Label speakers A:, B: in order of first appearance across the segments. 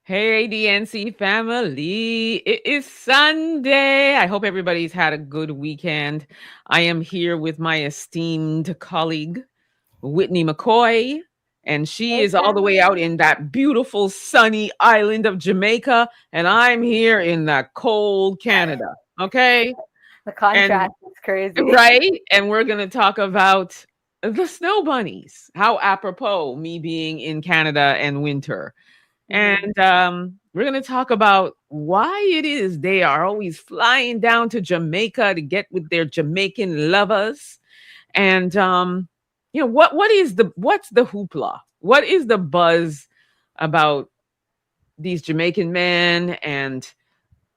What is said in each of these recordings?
A: Hey, DNC family. It is Sunday. I hope everybody's had a good weekend. I am here with my esteemed colleague, Whitney Mckoy, and she
B: Hey,
A: is all the way out
B: family.
A: in that beautiful sunny island of Jamaica, and I'm here in that cold Canada. Okay?
B: The
A: And
B: contrast is crazy.
A: right, and we're going to talk about the snow bunnies. How apropos me being in Canada and winter.
B: hmm
A: And we're going to talk about why it is they are always flying down to Jamaica to get with their Jamaican lovers. And what's the hoopla? What is the buzz about these Jamaican men? And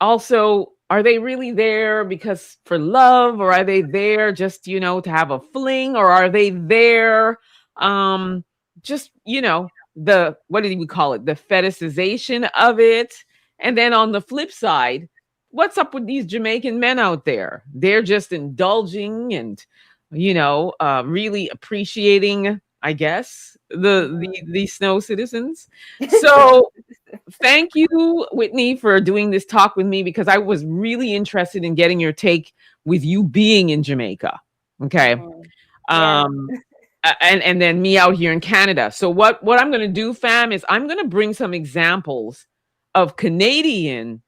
A: also, are they really there because for love, or are they there just, to have a fling, or are they there um just, the what did we call it? The fetishization of it. And then on the flip side, what's up with these Jamaican men out there? They're just indulging and really appreciating, I guess, the snow citizens. So thank you, Whitney, for doing this talk with me because I was really interested in getting your take with you being in Jamaica. Okay.
B: hmm Yeah.
A: Um and then me out here in Canada. So what I'm going to do, fam, is I'm going to bring some examples of Canadian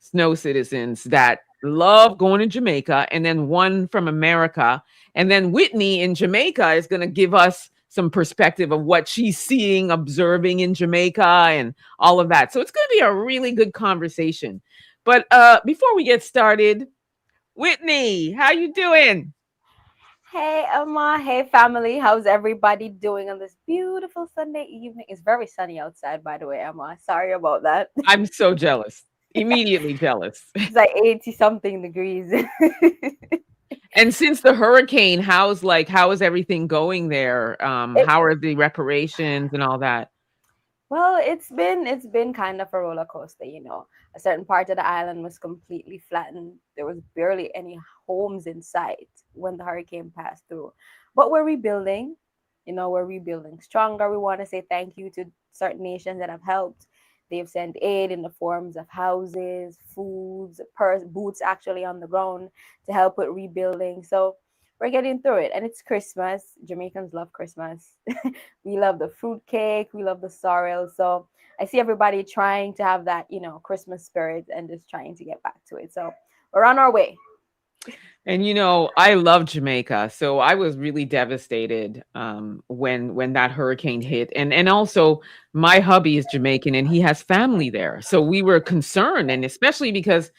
A: snow citizens that love going to Jamaica, and then one from America. And then Whitney in Jamaica is going to give us some perspective of what she's seeing, observing in Jamaica, and all of that. So it's going to be a really good conversation. But before we get started, Whitney, how you doing?
B: Hey, Emma. Hey, family. How's everybody doing on this beautiful Sunday evening? It's very sunny outside, by the way, Emma. Sorry about that.
A: I'm so jealous. Immediately jealous.
B: It's like 80 something degrees.
A: And since the hurricane, how is everything going there?
B: it,
A: How are the reparations and all that?
B: well, it's been kind of a roller coaster, A certain part of the island was completely flattened. There was barely any homes in sight when the hurricane passed through. But we're rebuilding. We're rebuilding stronger. We want to say thank you to certain nations that have helped. They've sent aid in the forms of houses, foods, boots actually on the ground to help with rebuilding. So we're getting through it. And it's Christmas. Jamaicans love Christmas. We love the fruit cake. We love the sorrel. So I see everybody trying to have that, Christmas spirit and just trying to get back to it. So we're on our way.
A: And I love Jamaica, so I was really devastated when that hurricane hit. And also my hubby is Jamaican and he has family there, so we were concerned, and especially because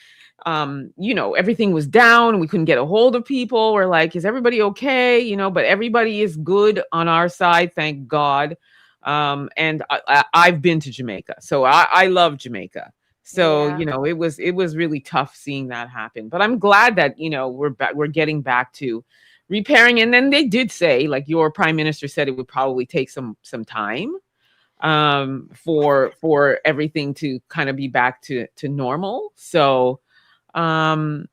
A: everything was down, we couldn't get a hold of people. We're like, is everybody okay? But everybody is good on our side, thank God. And I've been to Jamaica, so I love Jamaica. So,
B: Yeah.
A: it was really tough seeing that happen. But I'm glad that, we're getting back to repairing. And then they did say, like your prime minister said, it would probably take some time for everything to kind of be back to normal. So, um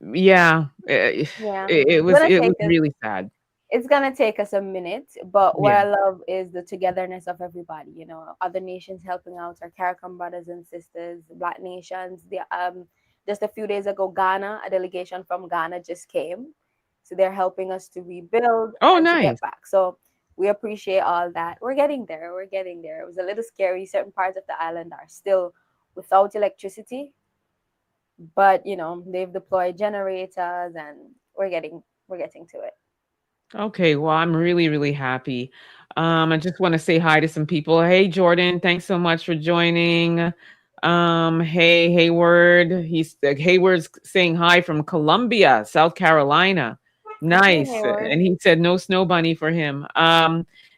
A: yeah,
B: Yeah.
A: it
B: It's
A: was
B: gonna
A: it
B: take
A: was
B: us
A: really sad.
B: it's gonna take us a minute, but what
A: Yeah.
B: I love is the togetherness of everybody. Other nations helping out, our CARICOM brothers and sisters, Black nations. Just a few days ago, Ghana, a delegation from Ghana just came, so they're helping us to rebuild
A: Oh,
B: and to get
A: nice.
B: back. So we appreciate all that. We're getting there. We're getting there. It was a little scary. Certain parts of the island are still without electricity, but they've deployed generators, and we're getting to it.
A: Okay, well, I'm really, really happy. I just want to say hi to some people. Hey, Jordan, thanks so much for joining. Hey, Hayward. Hayward's saying hi from Columbia, South Carolina.
B: Hey,
A: Nice.
B: Hayward.
A: And he said no snow bunny for him.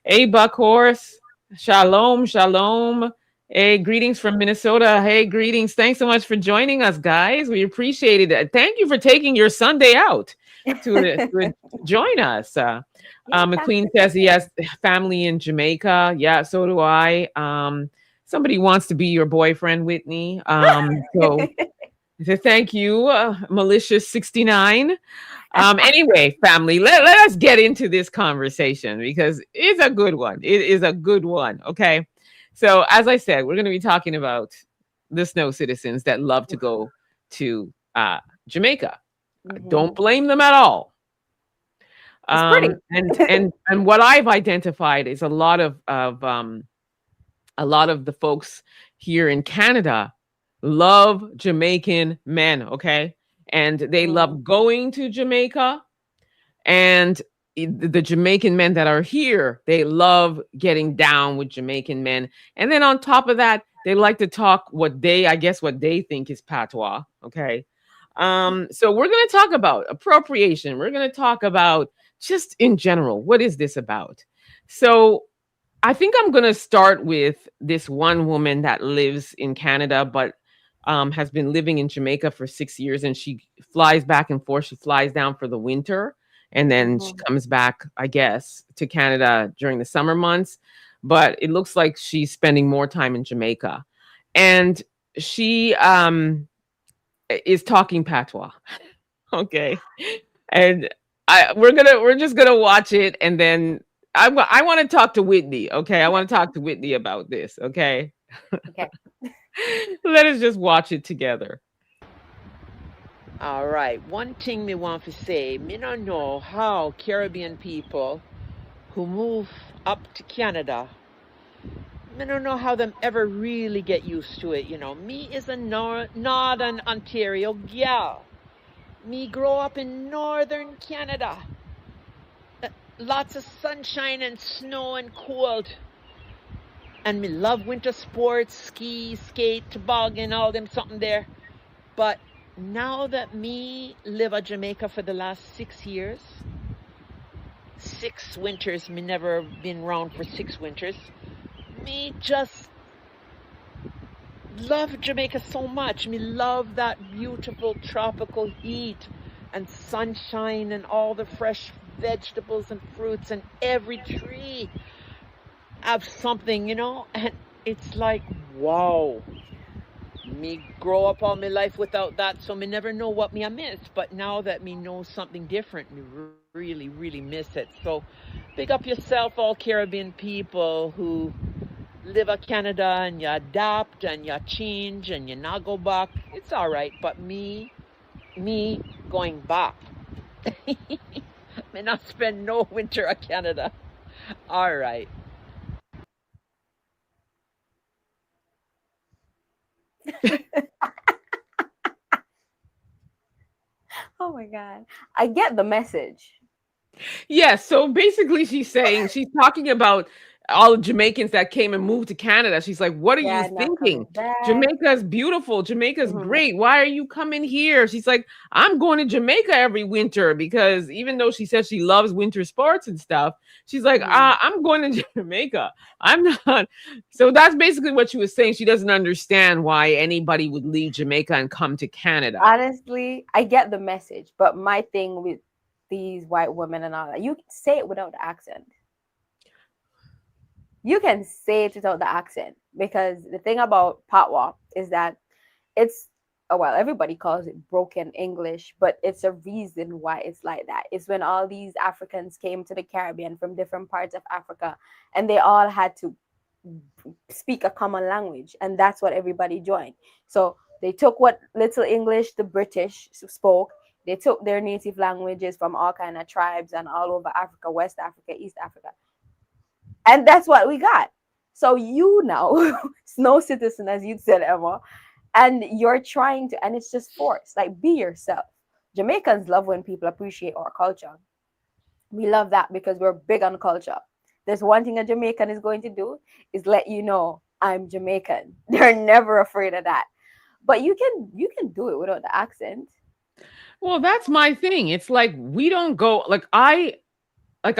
A: Hey, Buckhorse. Shalom, shalom. Hey, greetings from Minnesota. Hey, greetings. Thanks so much for joining us, guys. We appreciate it. Thank you for taking your Sunday out to join us.
B: Yeah, thanks
A: McQueen
B: for
A: says he
B: checking
A: has
B: in.
A: family in Jamaica. Yeah, so do I. Somebody wants to be your boyfriend, Whitney. So thank you, Malicious 69. Anyway, family, let us get into this conversation because it's a good one. It is a good one. Okay. So, as I said, we're going to be talking about the snow citizens that love to go to Jamaica. Don't
B: Hmm.
A: blame them at all.
B: It's pretty.
A: And what I've identified is a lot of the folks here in Canada love Jamaican men, okay? And they
B: Mhm.
A: love going to Jamaica. And the Jamaican men that are here, they love getting down with Jamaican men. And then on top of that, they like to talk I guess, what they think is patois. Okay. So we're going to talk about appropriation. We're going to talk about just in general, what is this about? So I think I'm going to start with this one woman that lives in Canada, but has been living in Jamaica for 6 years, and she flies back and forth. She flies down for the winter, and then she
B: Mhm.
A: comes back, I guess, to Canada during the summer months. But it looks like she's spending more time in Jamaica, and she is talking patois. Okay, and we're just gonna watch it, and then I want to talk to Whitney. Okay, I want to talk to Whitney about this. Okay,
B: Okay.
A: let us just watch it together.
C: All right. One thing me want to say, me don't know how Caribbean people who move up to Canada, me don't know how them ever really get used to it. Me is a northern Ontario gal. Me grow up in northern Canada. Uh, Lots of sunshine and snow and cold. And me love winter sports, ski, skate, toboggan, all them something there. But now that me live at Jamaica for the last 6 years, 6 winters, me never been around for 6 winters. Me just love Jamaica so much. Me love that beautiful tropical heat and sunshine and all the fresh vegetables and fruits, and every tree have something. And it's like, wow. Me grow up all my life without that, so me never know what me I miss. But now that me know something different, me really, really miss it. So big up yourself, all Caribbean people who live in Canada, and you adapt and you change and you not go back. It's all right. But me going back, me not spend no winter at Canada. All right.
B: Oh my God. I get the message.
A: Yes. So basically, she's talking about all the Jamaicans that came and moved to Canada. She's like, "What are you
B: Yeah, not
A: thinking?
B: coming back.
A: Jamaica's beautiful. Jamaica's
B: Mhm.
A: great. Why are you coming here?" She's like, "I'm going to Jamaica every winter because even though she says she loves winter sports and stuff, she's like,
B: Mhm.
A: I'm going to Jamaica. I'm not." So that's basically what she was saying. She doesn't understand why anybody would leave Jamaica and come to Canada.
B: Honestly, I get the message, but my thing with these white women and all that, you can say it without the accent. You can say it without the accent because the thing about patois is that it's well, everybody calls it broken English, but it's a reason why it's like that. It's when all these Africans came to the Caribbean from different parts of Africa, and they all had to speak a common language, and that's what everybody joined. So they took what little English the British spoke. They took their native languages from all kind of tribes and all over Africa, West Africa, East Africa, and that's what we got. So you now, snow citizen, as you said, Emma, and you're trying to, and it's just forced. Like, be yourself. Jamaicans love when people appreciate our culture. We love that because we're big on culture. There's one thing a Jamaican is going to do is let you know I'm Jamaican. They're never afraid of that. But you can do it without the accent.
A: Well, that's my thing. It's like we don't go like I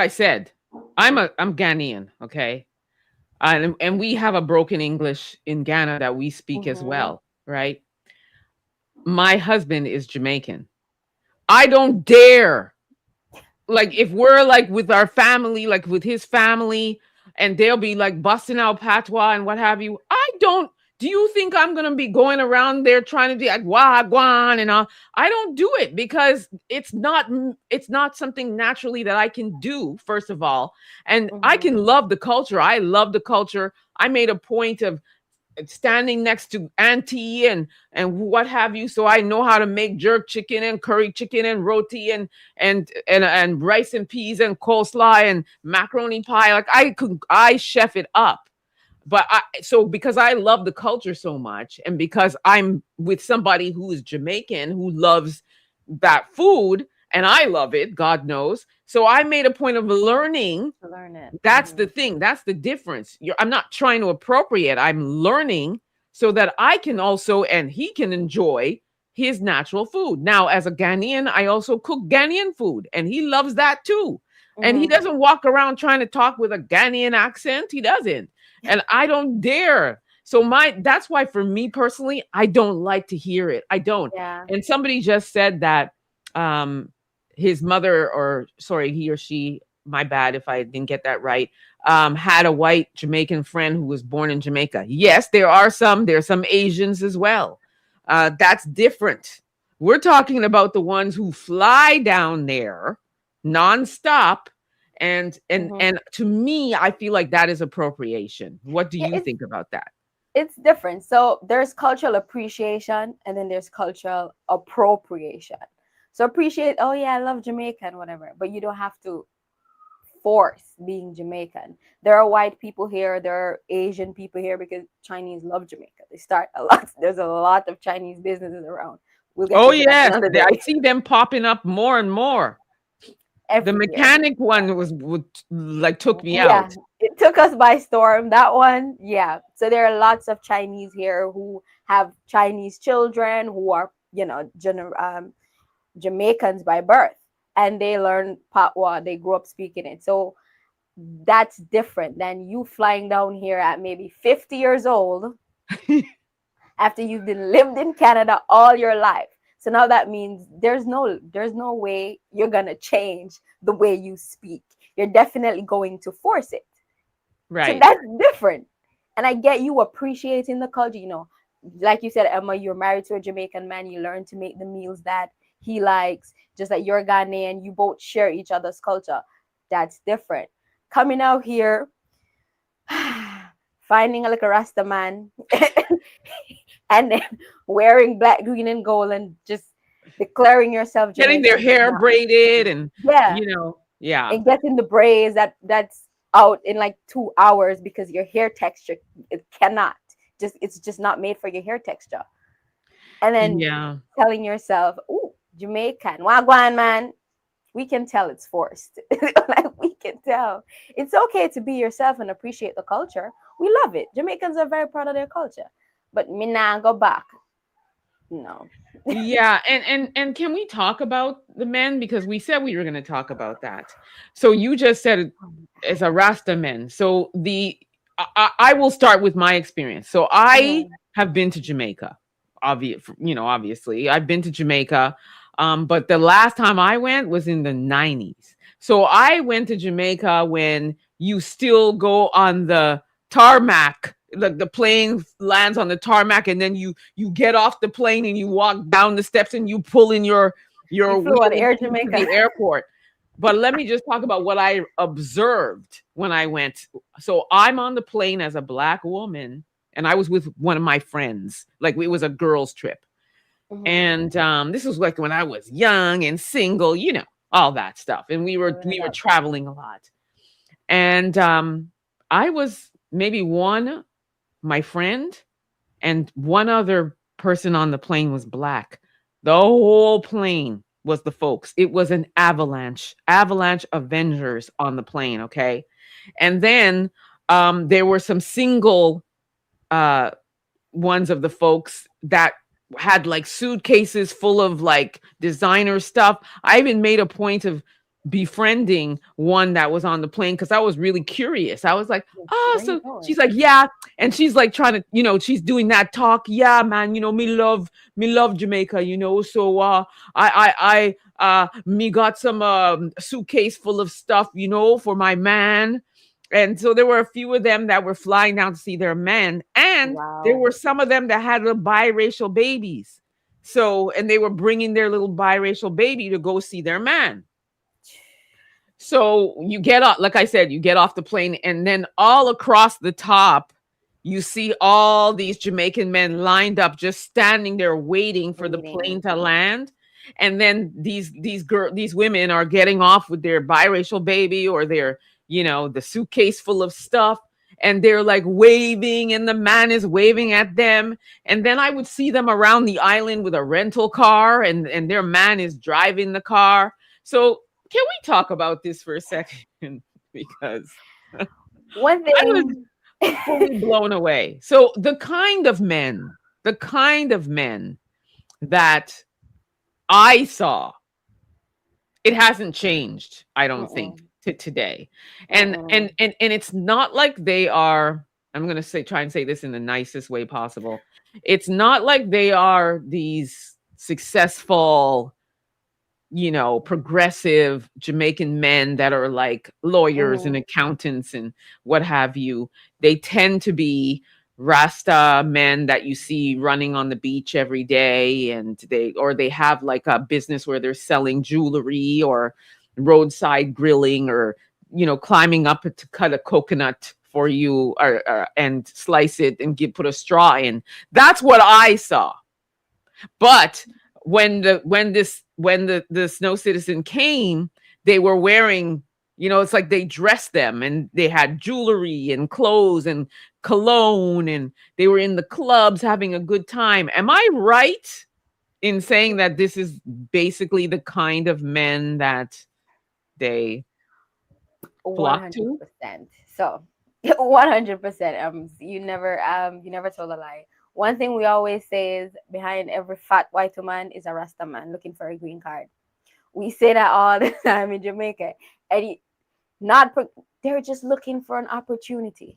A: said, I'm Ghanaian, okay? And we have a broken English in Ghana that we speak as
B: Hmm.
A: well, right? My husband is Jamaican. I don't dare, like, if we're like with our family, like with his family, and they'll be like busting out patois and what have you. I don't Do you think I'm going to be going around there trying to be like wagwan and all? I don't do it because it's not something naturally that I can do, first of all. And I
B: Mm-hmm.
A: can love the culture. I love the culture. I made a point of standing next to auntie and what have you, so I know how to make jerk chicken and curry chicken and roti and rice and peas and coleslaw and macaroni pie. Like I chef it up. But so because I love the culture so much, and because I'm with somebody who is Jamaican who loves that food, and I love it, God knows. So I made a point of learning.
B: To learn it.
A: That's
B: Mm-hmm.
A: the thing. That's the difference. I'm not trying to appropriate. I'm learning so that I can also, and he can enjoy his natural food. Now, as a Ghanaian, I also cook Ghanaian food, and he loves that too. And he
B: Mm-hmm.
A: doesn't walk around trying to talk with a Ghanaian accent. He doesn't. And I don't dare. So that's why for me personally, I don't like to hear it. I don't.
B: Yeah.
A: And somebody just said that um his mother, or sorry, he or she, my bad if I didn't get that right, had a white Jamaican friend who was born in Jamaica. Yes, there's some Asians as well. That's different. We're talking about the ones who fly down there nonstop.
B: Mm-hmm.
A: And to me, I feel like that is appropriation. What do
B: Yeah,
A: you think about that?
B: it's different. So there's cultural appreciation and then there's cultural appropriation. So appreciate, oh yeah, I love Jamaican, whatever, but you don't have to force being Jamaican. There are white people here, there are Asian people here because Chinese love Jamaica. They start a lot. There's a lot of Chinese businesses around. We'll get
A: Oh
B: into that
A: yes,
B: another
A: I
B: day.
A: see them popping up more and more. The
B: Everywhere.
A: mechanic one would like took me
B: Yeah,
A: out.
B: it took us by storm. That one, yeah. So there are lots of Chinese here who have Chinese children who are, Jamaicans by birth, and they learn patois. They grew up speaking it. So that's different than you flying down here at maybe 50 years old after you've been lived in Canada all your life. So now that means there's no way you're gonna change the way you speak. You're definitely going to force it. So
A: Right.
B: that's different. And I get you appreciating the culture, like you said, Emma, you're married to a Jamaican man, you learn to make the meals that he likes, just like you're Ghanaian, you both share each other's culture. That's different. Coming out here, finding a little Rasta man and then wearing black, green, and gold and just declaring yourself
A: Getting their
B: Jamaican does
A: hair
B: not make
A: braided
B: sense.
A: and
B: Yeah,
A: yeah.
B: and getting the braids that's out in like 2 hours because your hair texture, it cannot, it's just not made for your hair texture. And then
A: Yeah.
B: telling yourself, "Ooh, Jamaican, wagwan man," we can tell it's forced. Like we can tell it's okay to be yourself and appreciate the culture. We love it. Jamaicans are very proud of their culture, but me nah go back. No.
A: Yeah, and can we talk about the men, because we said we were going to talk about that. So you just said as a Rasta men. So I will start with my experience. So I
B: Mhm.
A: have been to Jamaica. Obviously, I've been to Jamaica. But the last time I went was in the 90s. So I went to Jamaica when you still go on the tarmac, like the plane lands on the tarmac, and then you get off the plane and you walk down the steps and you pull in
B: You
A: your
B: flew on
A: wheelie
B: Air
A: into
B: Jamaica.
A: the airport. But let me just talk about what I observed when I went. So I'm on the plane as a black woman, and I was with one of my friends. Like it was a girls' trip.
B: Mhm.
A: And this was like when I was young and single, all that stuff. And we were
B: Living
A: we
B: it
A: were
B: up.
A: traveling a lot. And I was maybe my friend, and one other person on the plane was black. The whole plane was the folks. It was an avalanche Avengers on the plane. Okay. And then there were some single uh, ones of the folks that had like suitcases full of like designer stuff. I even made a point of befriending one that was on the plane because I was really curious. I was like, oh,
B: Where you
A: so
B: going?
A: she's like, yeah. And she's like trying to, she's doing that talk. Yeah, man, me love Jamaica, So me got some suitcase full of stuff, for my man. And so there were a few of them that were flying down to see their men. And there
B: Wow.
A: were some of them that had little biracial babies. So, and they were bringing their little biracial baby to go see their man. So you get off, like I said, you get off the plane, and then all across the top, you see all these Jamaican men lined up, just standing there waiting for the plane
B: Waiting.
A: to land. And then these women are getting off with their biracial baby or their, the suitcase full of stuff, and they're like waving, and the man is waving at them. And then I would see them around the island with a rental car, and their man is driving the car. So can we talk about this for a second? Because
B: One
A: I was
B: thing.
A: fully blown away. So the kind of men that I saw, it hasn't changed, I don't think,
B: Mm-mm,
A: to today. And
B: mm-mm.
A: and and and it's not like they are, I'm going to try and say this in the nicest way possible. It's not like they are these successful, progressive Jamaican men that are like lawyers and
B: Mhm.
A: accountants and what have you. They tend to be Rasta men that you see running on the beach every day, and they have like a business where they're selling jewelry or roadside grilling, or climbing up to cut a coconut for you, or and slice it and put a straw in. That's what I saw. But when the snow citizen came, they were wearing, it's like they dressed them, and they had jewelry and clothes and cologne, and they were in the clubs having a good time. Am I right in saying that this is basically the kind of men that they flock to?
B: 100%. So, 100%. You never told a lie. One thing we always say is behind every fat white woman is a Rasta man looking for a green card. We say that all the time in Jamaica, and not they're just looking for an opportunity.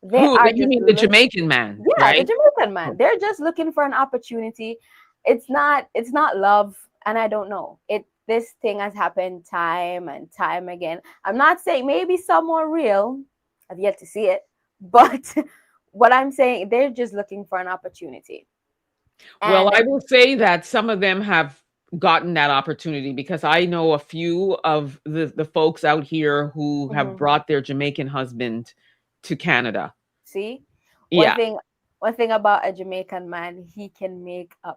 B: They
A: Who
B: are
A: you
B: just
A: mean, the Jamaican man,
B: yeah, the
A: right?
B: Jamaican man. They're just looking for an opportunity. It's not love, and I don't know. This thing has happened time and time again. I'm not saying maybe some more real. I've yet to see it, but what I'm saying, they're just looking for an opportunity.
A: Well,
B: And
A: I will say that some of them have gotten that opportunity, because I know a few of the folks out here who have
B: mhm,
A: brought their Jamaican husband to Canada.
B: see, one
A: Yeah.
B: thing one thing about a Jamaican man, he can make a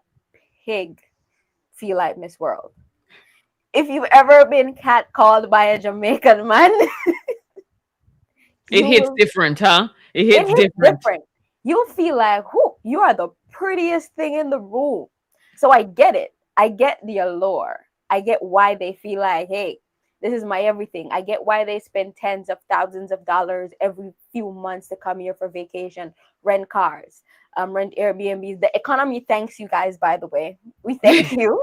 B: pig feel like Miss World. If you've ever been catcalled by a Jamaican man,
A: It
B: you
A: hits
B: will
A: different, huh? It
B: it
A: hits
B: hits
A: different.
B: different. You'll feel like, whoo, you are the prettiest thing in the room. So I get it. I get the allure. I get why they feel like, hey, this is my everything. I get why they spend tens of thousands of dollars every few months to come here for vacation, rent cars, rent Airbnbs. The economy thanks you guys, by the way. We thank you.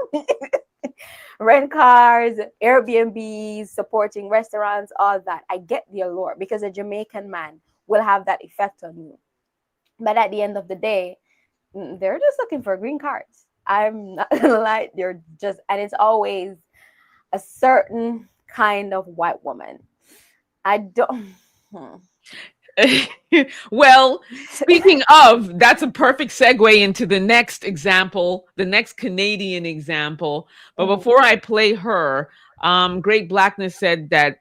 B: Rent cars, Airbnbs, supporting restaurants, all that. I get the allure because a Jamaican man will have that effect on you. But at the end of the day, they're just looking for green cards. I'm not gonna lie, they're just, and it's always a certain kind of white woman. I don't. Hmm.
A: Well, speaking of, that's a perfect segue into the next example, the next Canadian example. But
B: Mhm.
A: before I play her, Great Blackness said that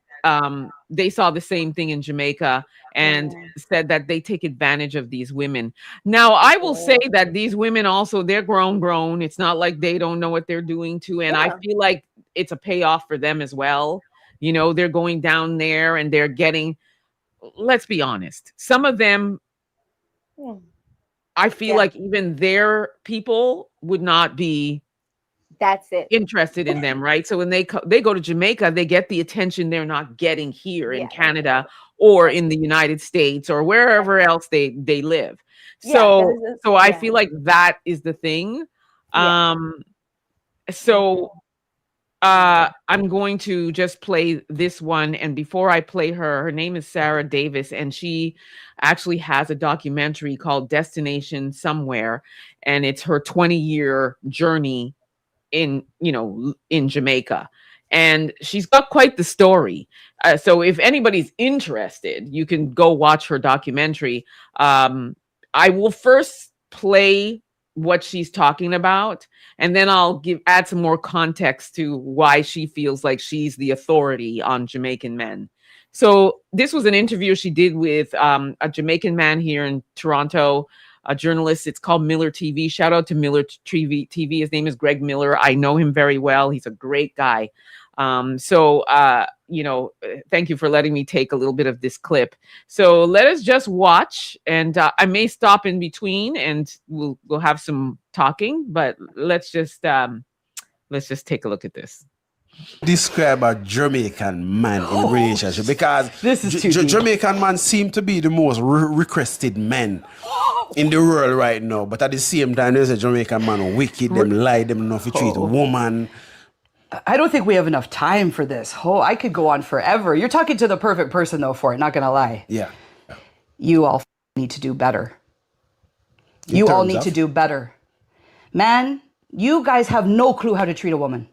A: they saw the same thing in Jamaica, and
B: Mhm.
A: said that they take advantage of these women. Now, I will say
B: Yeah.
A: that these women also, they're grown. It's not like they don't know what they're doing too. And I
B: Yeah.
A: feel like it's a payoff for them as well. They're going down there and they're getting, let's be honest, some of them,
B: Hmm.
A: I feel
B: Yeah.
A: like even their people would not be
B: That's it.
A: interested in them, right? So when they go to Jamaica, they get the attention they're not getting here in
B: Yeah.
A: Canada or
B: That's
A: in the United States or wherever else they live.
B: yeah.
A: So
B: Because
A: so I
B: yeah.
A: feel like that is the thing.
B: Yeah.
A: Um
B: Mhm.
A: so
B: Yeah.
A: I'm going to just play this one. And before I play her name is Sarah Davis, and she actually has a documentary called Destination Somewhere, and it's her 20-year journey in Jamaica. and she's got quite the story. So if anybody's interested, you can go watch her documentary. I will first play what she's talking about, and then I'll add some more context to why she feels like she's the authority on Jamaican men. So this was an interview she did with a Jamaican man here in Toronto, a journalist. It's called Miller TV. Shout out to Miller TV. His name is Greg Miller. I know him very well. He's a great guy. Thank you for letting me take a little bit of this clip. So let us just watch, and I may stop in between, and we'll have some talking. But let's just take a look at this.
D: Describe a Jamaican man in relationship, because
E: this is
D: Jamaican man seem to be the most requested men in the world right now. But at the same time, there's a Jamaican man wicked, them lie, them not to treat a woman.
E: I don't think we have enough time for this. Oh, I could go on forever. You're talking to the perfect person, though, for it. Not gonna lie.
D: Yeah.
E: You all need to do better. You all need to do better. Man, you guys have no clue how to treat a woman.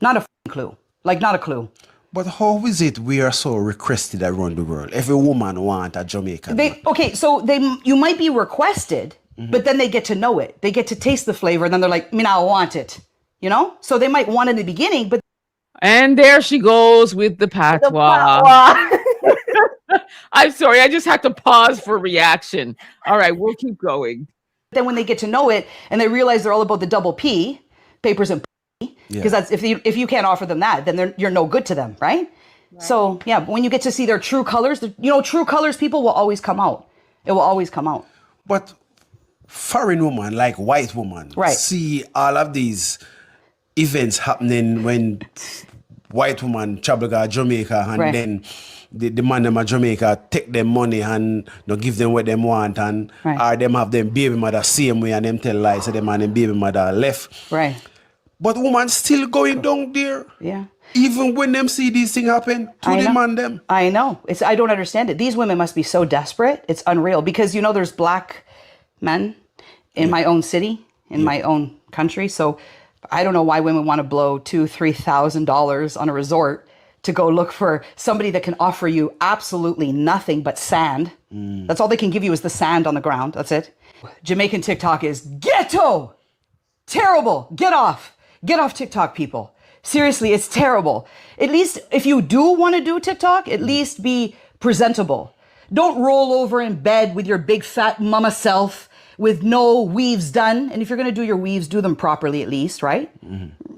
E: Not a clue. Like, not a clue.
D: But how is it we are so requested around the world? Every woman want a Jamaican man.
E: Okay, so you might be requested, but then they get to know it. They get to taste the flavor, and then they're like, I want it. You know? So they might want it in the beginning, but...
A: And there she goes with the patois. I'm sorry, I just had to pause for reaction. All right, we'll keep going.
E: Then when they get to know it, and they realize they're all about the double P, papers and because that's if you can't offer them that, then you're no good to them, right? So, yeah, but when you get to see their true colors, true colors, people will always come out. It will always come out.
D: But foreign woman, like white woman, see all of these events happening when white woman travel to Jamaica, and then the man them at Jamaica take them money and give them what they want, and or them have them baby mother same way, and them tell lies, so them and them baby mother left.
E: Right.
D: But woman still going down there.
E: Yeah.
D: Even when them see these things happen to the man them.
E: I know. I don't understand it. These women must be so desperate. It's unreal, because there's black men in my own city, in my own country. So I don't know why women want to blow $2,000-$3,000 on a resort to go look for somebody that can offer you absolutely nothing but sand. That's all they can give you is the sand on the ground. That's it. Jamaican TikTok is ghetto. Terrible. Get off. Get off TikTok, people. Seriously, it's terrible. At least if you do want to do TikTok, at least be presentable. Don't roll over in bed with your big fat mama self with no weaves done. And if you're going to do your weaves, do them properly at least, right?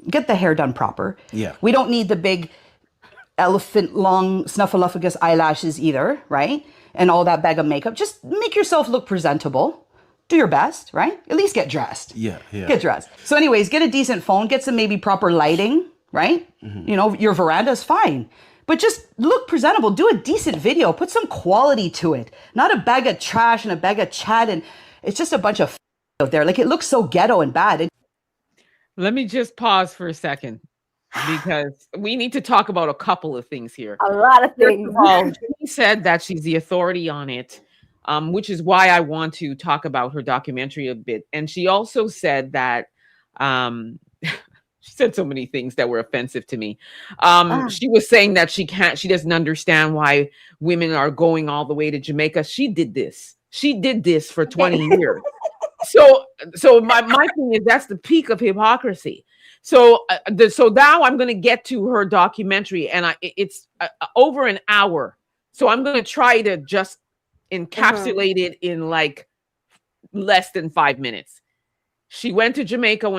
E: Get the hair done proper.
D: Yeah.
E: We don't need the big elephant long snuffleupagus eyelashes either, right? And all that bag of makeup. Just make yourself look presentable. Do your best, right? At least get dressed.
D: Yeah.
E: Get dressed. So anyways, get a decent phone, get some maybe proper lighting, right? Your veranda's fine. But just look presentable. Do a decent video. Put some quality to it. Not a bag of trash and a bag of chat, and it's just a bunch of out there. Like, it looks so ghetto and bad.
A: Let me just pause for a second, because we need to talk about a couple of things here.
B: A lot of things.
A: She said that she's the authority on it. Which is why I want to talk about her documentary a bit. And she also said that she said so many things that were offensive to me. She was saying that she doesn't understand why women are going all the way to Jamaica. She did this for 20 years. So my thing is, that's the peak of hypocrisy. So now I'm going to get to her documentary, and it's over an hour. So I'm going to try to just encapsulate it in like less than 5 minutes. She went to Jamaica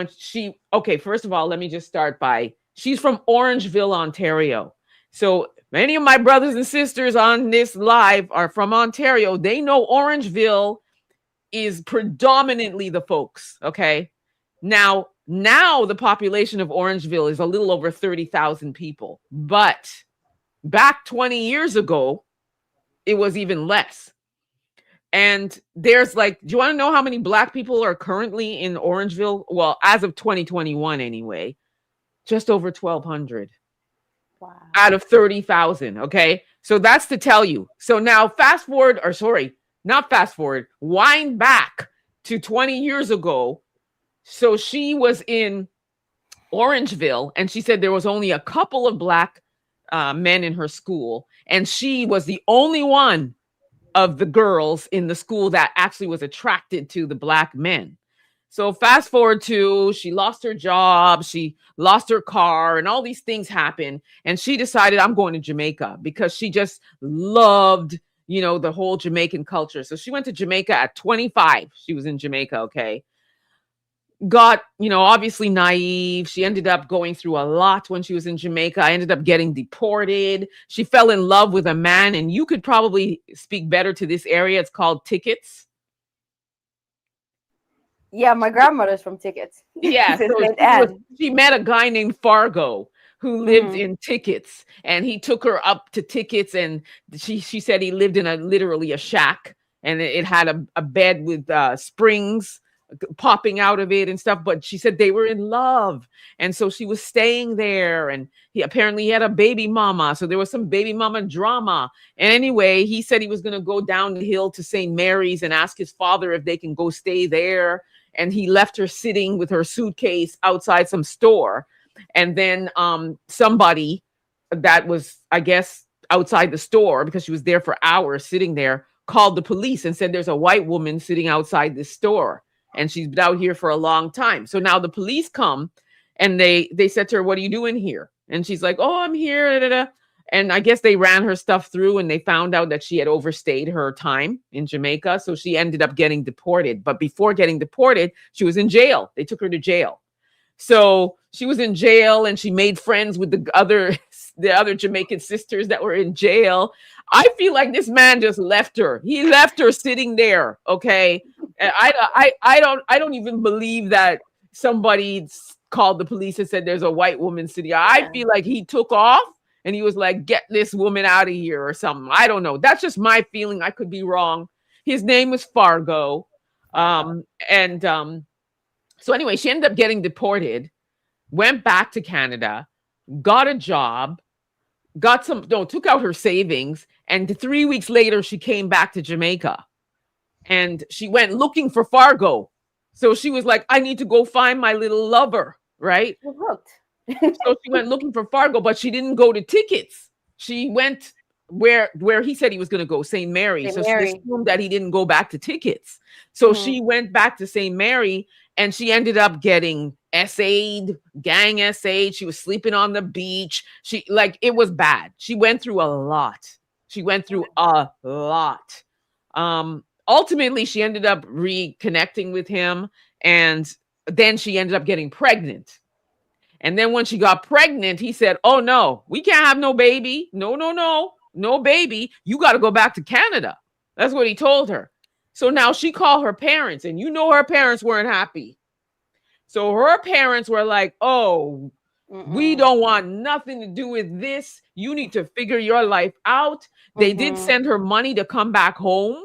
A: first of all, let me just start by, she's from Orangeville, Ontario. So many of my brothers and sisters on this live are from Ontario. They know Orangeville is predominantly the folks. Okay. Now the population of Orangeville is a little over 30,000 people, but back 20 years ago, it was even less. And there's do you want to know how many Black people are currently in Orangeville? Well, as of 2021 anyway, just over 1,200.
B: Wow.
A: Out of 30,000. Okay. So that's to tell you. So now wind back to 20 years ago. So she was in Orangeville, and she said there was only a couple of black men in her school, and she was the only one of the girls in the school that actually was attracted to the black men. So fast forward to, she lost her job, she lost her car, and all these things happened. And she decided, I'm going to Jamaica, because she just loved, the whole Jamaican culture. So she went to Jamaica at 25. She was in Jamaica, okay? Got, obviously naive. She ended up going through a lot when she was in Jamaica. I ended up getting deported. She fell in love with a man, and you could probably speak better to this area. It's called Tickets.
B: Yeah, my grandmother's from Tickets.
A: Yeah, so she met a guy named Fargo who lived in Tickets, and he took her up to Tickets, and she said he lived in literally a shack, and it had a bed with springs popping out of it and stuff, but she said they were in love, and so she was staying there, and he apparently had a baby mama, so there was some baby mama drama. And anyway, he said he was going to go down the hill to St. Mary's and ask his father if they can go stay there, and he left her sitting with her suitcase outside some store. And then somebody that was, I guess, outside the store, because she was there for hours sitting there, called the police and said there's a white woman sitting outside this store, and she's been out here for a long time. So now the police come, and they said to her, what are you doing here? And she's like, oh, I'm here. Da, da, da. And I guess they ran her stuff through, and they found out that she had overstayed her time in Jamaica. So she ended up getting deported. But before getting deported, she was in jail. They took her to jail. So she was in jail, and she made friends with the other Jamaican sisters that were in jail. I feel like this man just left her. He left her sitting there. Okay. I don't even believe that somebody called the police and said there's a white woman sitting. I feel like he took off, and he was like, get this woman out of here or something. I don't know. That's just my feeling. I could be wrong. His name was Fargo. So anyway, she ended up getting deported, went back to Canada, got a job, took out her savings. And 3 weeks later, she came back to Jamaica, and she went looking for Fargo. So she was like, I need to go find my little lover, right? So she went looking for Fargo, but she didn't go to Tickets. She went where he said he was going to go, St. Mary. So she assumed that he didn't go back to Tickets. So she went back to St. Mary, and she ended up getting SA'd, gang SA'd. She was sleeping on the beach. It was bad. She went through a lot. Ultimately, she ended up reconnecting with him, and then she ended up getting pregnant. And then when she got pregnant, he said, oh, no, we can't have no baby. No baby. You got to go back to Canada. That's what he told her. So now she called her parents, and her parents weren't happy. So her parents were like, oh, we don't want nothing to do with this. You need to figure your life out. They did send her money to come back home.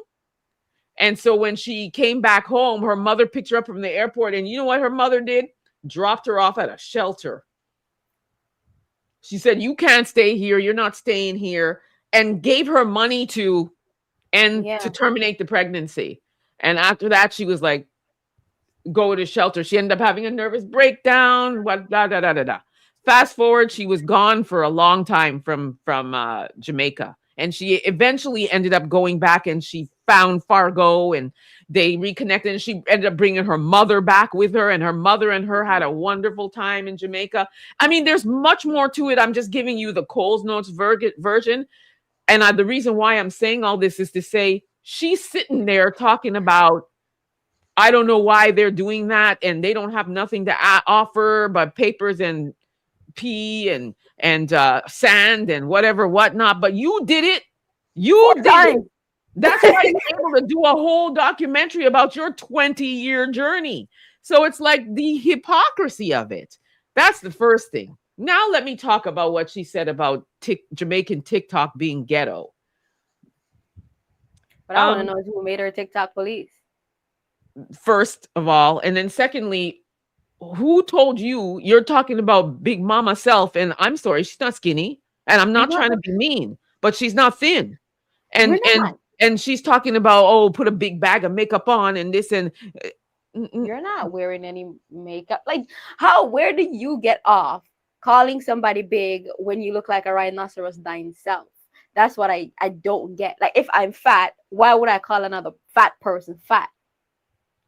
A: And so when she came back home, her mother picked her up from the airport. And you know what her mother did? Dropped her off at a shelter. She said, you can't stay here. You're not staying here. And gave her money to terminate the pregnancy. And after that, she was like, go to shelter. She ended up having a nervous breakdown. Fast forward, she was gone for a long time from Jamaica. And she eventually ended up going back, and she found Fargo, and they reconnected, and she ended up bringing her mother back with her, and her mother and her had a wonderful time in Jamaica. I mean, there's much more to it. I'm just giving you the Coles Notes version. And the reason why I'm saying all this is to say she's sitting there talking about, I don't know why they're doing that, and they don't have nothing to offer but papers and pee and sand and whatnot. But you did it. You did it. That's why you're able to do a whole documentary about your 20-year journey. So it's like the hypocrisy of it. That's the first thing. Now let me talk about what she said about Jamaican TikTok being ghetto.
B: But I want to know who made her TikTok police.
A: First of all, and then secondly, who told you you're talking about Big Mama Self? And I'm sorry, she's not skinny, and I'm not trying to be mean, but she's not thin. And she's talking about, oh, put a big bag of makeup on and this, and
B: You're not wearing any makeup. Like, where do you get off calling somebody big when you look like a rhinoceros dying self? That's what I don't get. Like, if I'm fat, why would I call another fat person fat?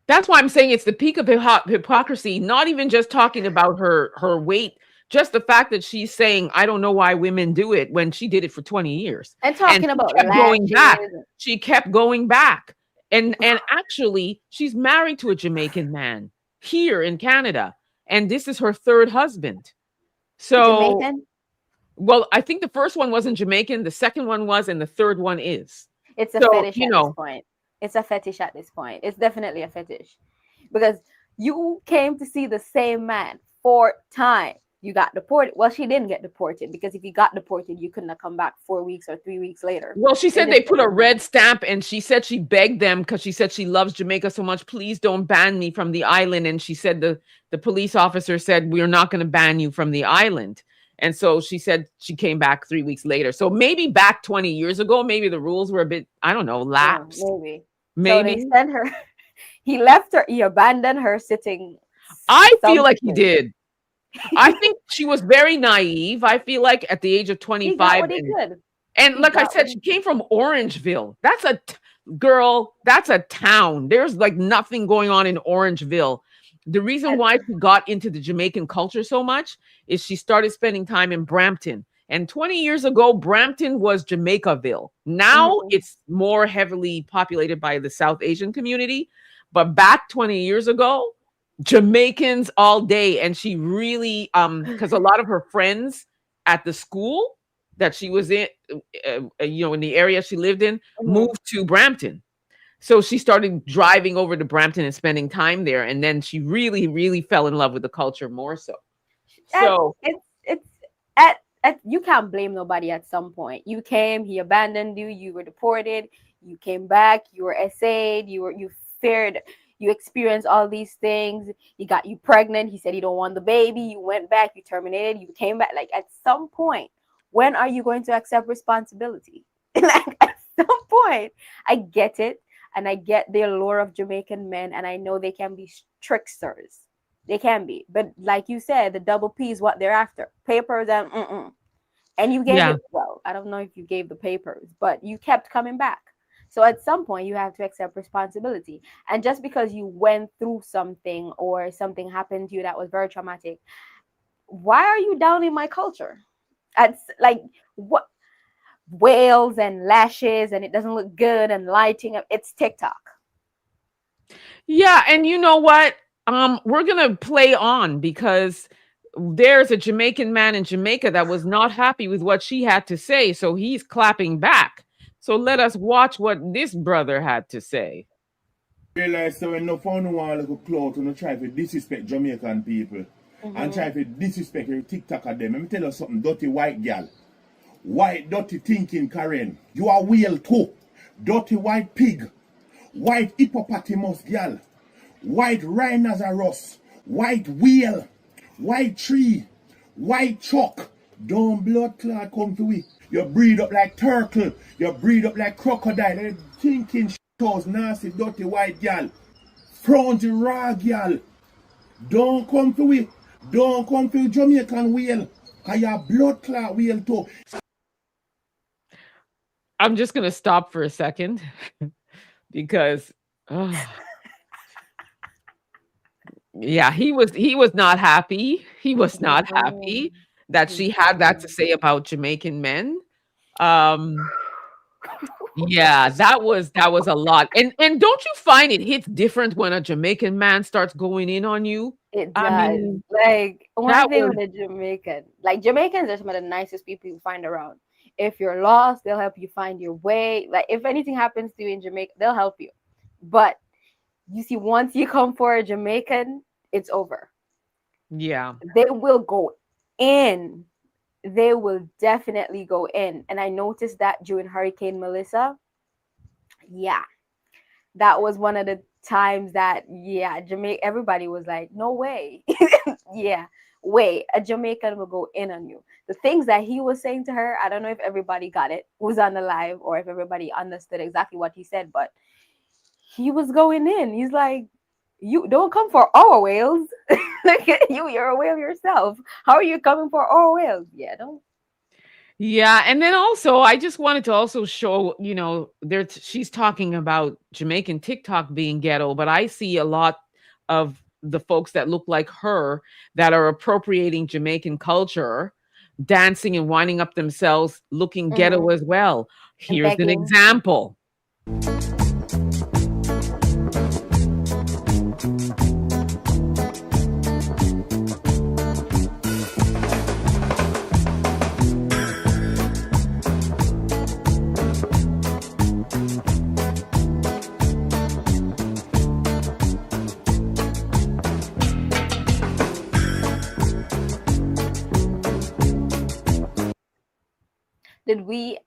A: That's why I'm saying it's the peak of hypocrisy, not even just talking about her weight, just the fact that she's saying, I don't know why women do it when she did it for 20 years.
B: And
A: And
B: talking
A: she
B: about
A: kept going back.
B: lashes.
A: She kept going back. And actually, she's married to a Jamaican man here in Canada. And this is her third husband. So,
B: Jamaican?
A: well, I think the first one wasn't Jamaican, the second one was, and the third one is.
B: It's a
A: So,
B: fetish at this point. It's a fetish at this point. It's definitely a fetish. Because you came to see the same man 4 times. You got deported. Well, she didn't get deported, because if you got deported, you couldn't have come back 4 weeks or 3 weeks later.
A: Well, she said they put a red stamp, and she said she begged them, because she said she loves Jamaica so much. Please don't ban me from the island. And she said the police officer said, we're not going to ban you from the island. And so she said she came back 3 weeks later. So maybe back 20 years ago, maybe the rules were a bit, I don't know, lax.
B: Yeah,
A: maybe.
B: So they sent her. He left her. He abandoned her sitting.
A: I feel like he did. I think she was very naive. I feel like at the age of 25.
B: He got what he could.
A: And like I said, she came from Orangeville. That's a girl. That's a town. There's like nothing going on in Orangeville. The reason why she got into the Jamaican culture so much is she started spending time in Brampton. And 20 years ago, Brampton was Jamaicaville. Now it's more heavily populated by the South Asian community. But back 20 years ago, Jamaicans all day. And she really, because a lot of her friends at the school that she was in, in the area she lived in, moved to Brampton. So she started driving over to Brampton and spending time there. And then she really, really fell in love with the culture more so. So
B: it's you can't blame nobody at some point. You came, he abandoned you, you were deported, you came back, you were essayed, you feared, you experienced all these things, he got you pregnant, he said he don't want the baby, you went back, you terminated, you came back. Like, at some point, when are you going to accept responsibility? Like, at some point, I get it. And I get the allure of Jamaican men, and I know they can be tricksters. They can be. But like you said, the double P is what they're after. Papers and And you gave it, well, I don't know if you gave the papers, but you kept coming back. So at some point, you have to accept responsibility. And just because you went through something or something happened to you that was very traumatic, why are you down in my culture? Like, what? Wails and lashes and it doesn't look good and lighting up. It's TikTok.
A: Yeah, and you know what? We're gonna play on because there's a Jamaican man in Jamaica that was not happy with what she had to say, so he's clapping back. So let us watch what this brother had to say.
F: Realize so when no found one little clout and try to disrespect Jamaican people and try to disrespect your TikTok at them. Let me tell you something, dirty white girl. White dirty thinking, Karen. You are whale too. Dirty white pig. White hippopotamus girl. White rhinoceros. White whale. White tree. White chalk. Don't blood clot come to we. You breed up like turtle. You breed up like crocodile. You thinking toes nasty dirty white girl. Frowny raw girl. Don't come to we. Don't come to Jamaican whale. Cause your blood clot whale too.
A: I'm just gonna stop for a second because yeah, he was not happy. He was not happy that she had that to say about Jamaican men. Yeah, that was a lot. And don't you find it hits different when a Jamaican man starts going in on you?
B: It does. I mean, like, one thing with the Jamaican, like, Jamaicans are some of the nicest people you find around. If you're lost, they'll help you find your way. Like, if anything happens to you in Jamaica, they'll help you. But you see, once you come for a Jamaican, it's over.
A: Yeah.
B: They will go in. They will definitely go in. And I noticed that during Hurricane Melissa. Yeah. That was one of the times that, Jamaica, everybody was like, no way. Way a Jamaican will go in on you. The things that he was saying to her, I don't know if everybody got it, who was on the live, or if everybody understood exactly what he said, but he was going in. He's like, you don't come for our whales. Look at you, you're a whale yourself. How are you coming for our whales? Yeah, don't.
A: Yeah, and then also I just wanted to also show, she's talking about Jamaican TikTok being ghetto, but I see a lot of the folks that look like her that are appropriating Jamaican culture, dancing and winding up themselves, looking ghetto as well.
B: And
A: Here's an
B: begging.
A: example.
B: Did we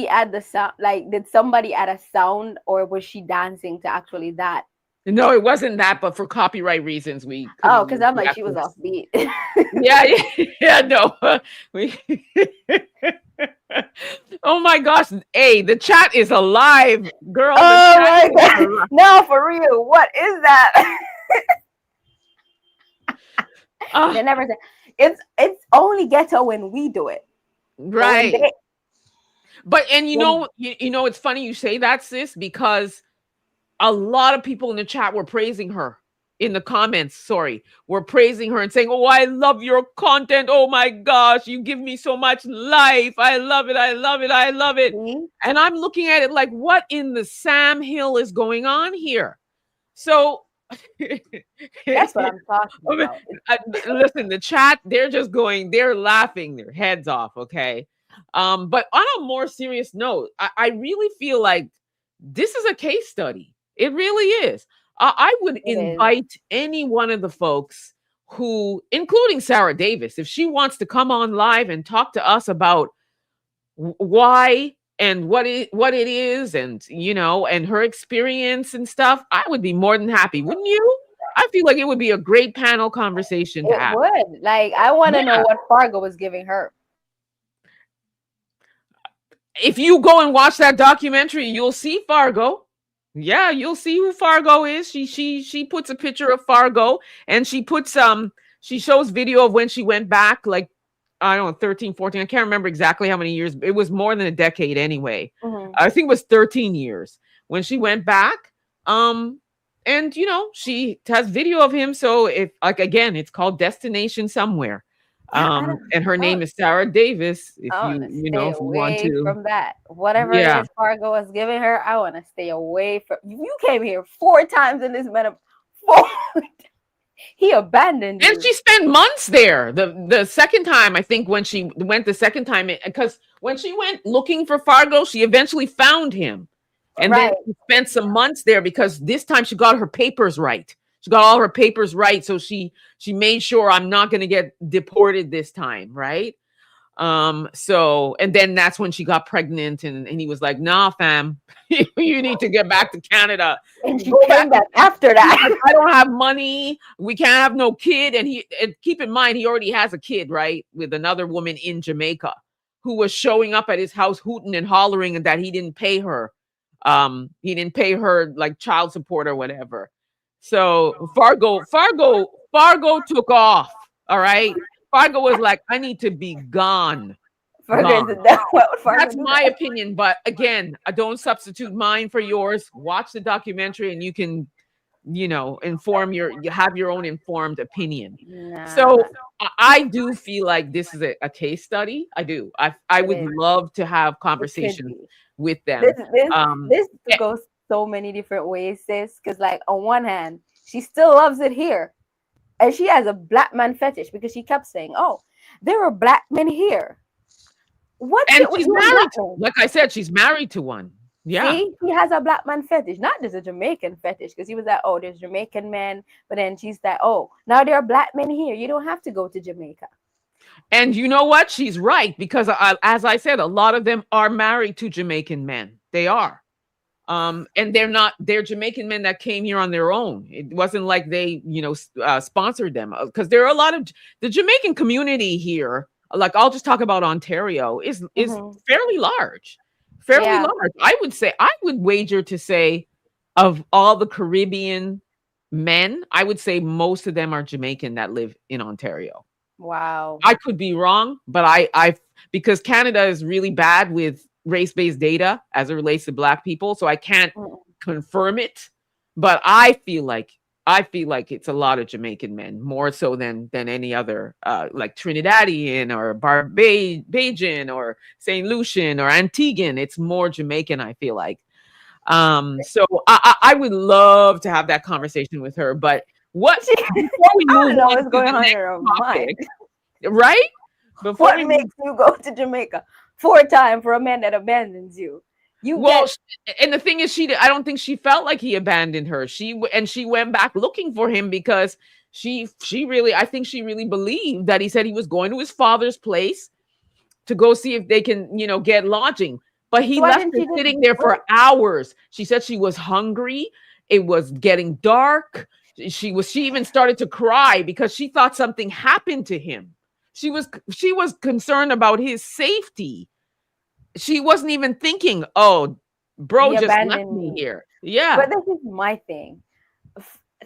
B: add the sound? Like, did somebody add a sound, or was she dancing to actually that?
A: No, it wasn't that, but for copyright reasons, we
B: Oh,
A: couldn't
B: because
A: use
B: I'm
A: the
B: like, she was
A: actual.
B: offbeat.
A: Yeah, no. We Oh my gosh. Hey, the chat is alive, girl. The
B: Oh
A: chat
B: my
A: is
B: god!
A: alive.
B: No, for real. What is that?
A: Ah,
B: They never say it's only ghetto when we do it. But when
A: right.
B: they,
A: But and
B: when,
A: it's funny you say that, sis, because a lot of people in the chat were praising her in the comments. Sorry, were praising her and saying, "Oh, I love your content. Oh my gosh, you give me so much life. I love it. I love it. I love it."
B: see,
A: And I'm looking at it like, what in the Sam Hill is going on here? So,
B: that's what I'm talking
A: I mean,
B: about.
A: listen, the chat, they're laughing their heads off. Okay. But on a more serious note, I really feel like this is a case study. It really is. I would
B: It is.
A: invite any one of the folks who, including Sarah Davis, if she wants to come on live and talk to us about why and what it is, and and her experience and stuff, I would be more than happy. Wouldn't you? I feel like it would be a great panel conversation to
B: It
A: have.
B: would. Like, I want to know
A: Yeah.
B: what Fargo was giving her.
A: If you go and watch that documentary, you'll see Fargo. Yeah, you'll see who Fargo is. She puts a picture of Fargo, and she shows video of when she went back, like, I don't know, 13, 14. I can't remember exactly how many years. It was more than a decade anyway.
B: Mhm.
A: I think it was 13 years when she went back. And she has video of him. So if, like, again, it's called Destination Somewhere.
B: I don't.
A: And her
B: I
A: name
B: want,
A: is Sarah Davis. If
B: I want
A: you
B: to
A: you know
B: stay
A: if you want
B: away
A: to.
B: from that. Whatever it
A: Yeah.
B: is Fargo was giving her, I want to stay away from. You came here 4 times in this man. 4. He abandoned
A: And
B: you.
A: she spent months there. The second time, I think, when she went the second time, because when she went looking for Fargo, she eventually found him. And then
B: Right.
A: she spent some months there because this time she got her papers right. She got all her papers right. So she made sure, I'm not going to get deported this time, right? So, and then that's when she got pregnant, and he was like, "Nah, fam, you need to get back to Canada.
B: And she
A: Go back.
B: came back after that.
A: I don't have money. We can't have no kid." And keep in mind, he already has a kid, right, with another woman in Jamaica who was showing up at his house hooting and hollering, and that he didn't pay her. He didn't pay her like child support or whatever. So Fargo took off. All right. Fargo was like, I need to be gone.
B: Fargo
A: Gone.
B: did that. What would Fargo
A: That's
B: do
A: my
B: that?
A: opinion. But again, I don't substitute mine for yours. Watch the documentary and you can, you have your own informed opinion.
B: Nah,
A: So I do feel like this is a case study. I do. I
B: it
A: would
B: is.
A: love to have
B: It could
A: conversations
B: be.
A: with them.
B: This
A: eh,
B: goes so many different ways, sis. Because, like, on one hand, she still loves it here, and she has a black man fetish because she kept saying, "Oh, there are black men here." What's
A: And
B: it with
A: she's
B: you and
A: married.
B: black men?
A: Like I said, she's married to one. Yeah.
B: See, he has a black man fetish, not just a Jamaican fetish. Because he was like, "Oh, there's Jamaican men," but then she's like, "Oh, now there are black men here. You don't have to go to Jamaica."
A: And you know what? She's right, because as I said, a lot of them are married to Jamaican men. They are. And they're Jamaican men that came here on their own. It wasn't like they, sponsored them, because there are a lot of the Jamaican community here. Like, I'll just talk about Ontario is
B: Mhm.
A: fairly large, fairly
B: Yeah.
A: large. I would wager to say of all the Caribbean men, I would say most of them are Jamaican that live in Ontario.
B: Wow.
A: I could be wrong, but I because Canada is really bad with race-based data as it relates to Black people, so I can't confirm it. But I feel like it's a lot of Jamaican men, more so than any other, like Trinidadian or Barbadian or Saint Lucian or Antiguan. It's more Jamaican, I feel like. So I would love to have that conversation with her. But before we
B: I
A: move
B: don't know
A: on
B: what's
A: to
B: going
A: the
B: on in
A: next
B: her
A: topic,
B: mind.
A: right? Before
B: What
A: we
B: makes you go to Jamaica 4 times for a man that abandons you?
A: And the thing is, I don't think she felt like he abandoned her. She went back looking for him because she really, I think she really believed that he said he was going to his father's place to go see if they can, get lodging. But he left her sitting there for hours. She said she was hungry. It was getting dark. She even started to cry because she thought something happened to him. She was concerned about his safety. She wasn't even thinking, oh, bro, just left me here. Yeah.
B: But this is my thing.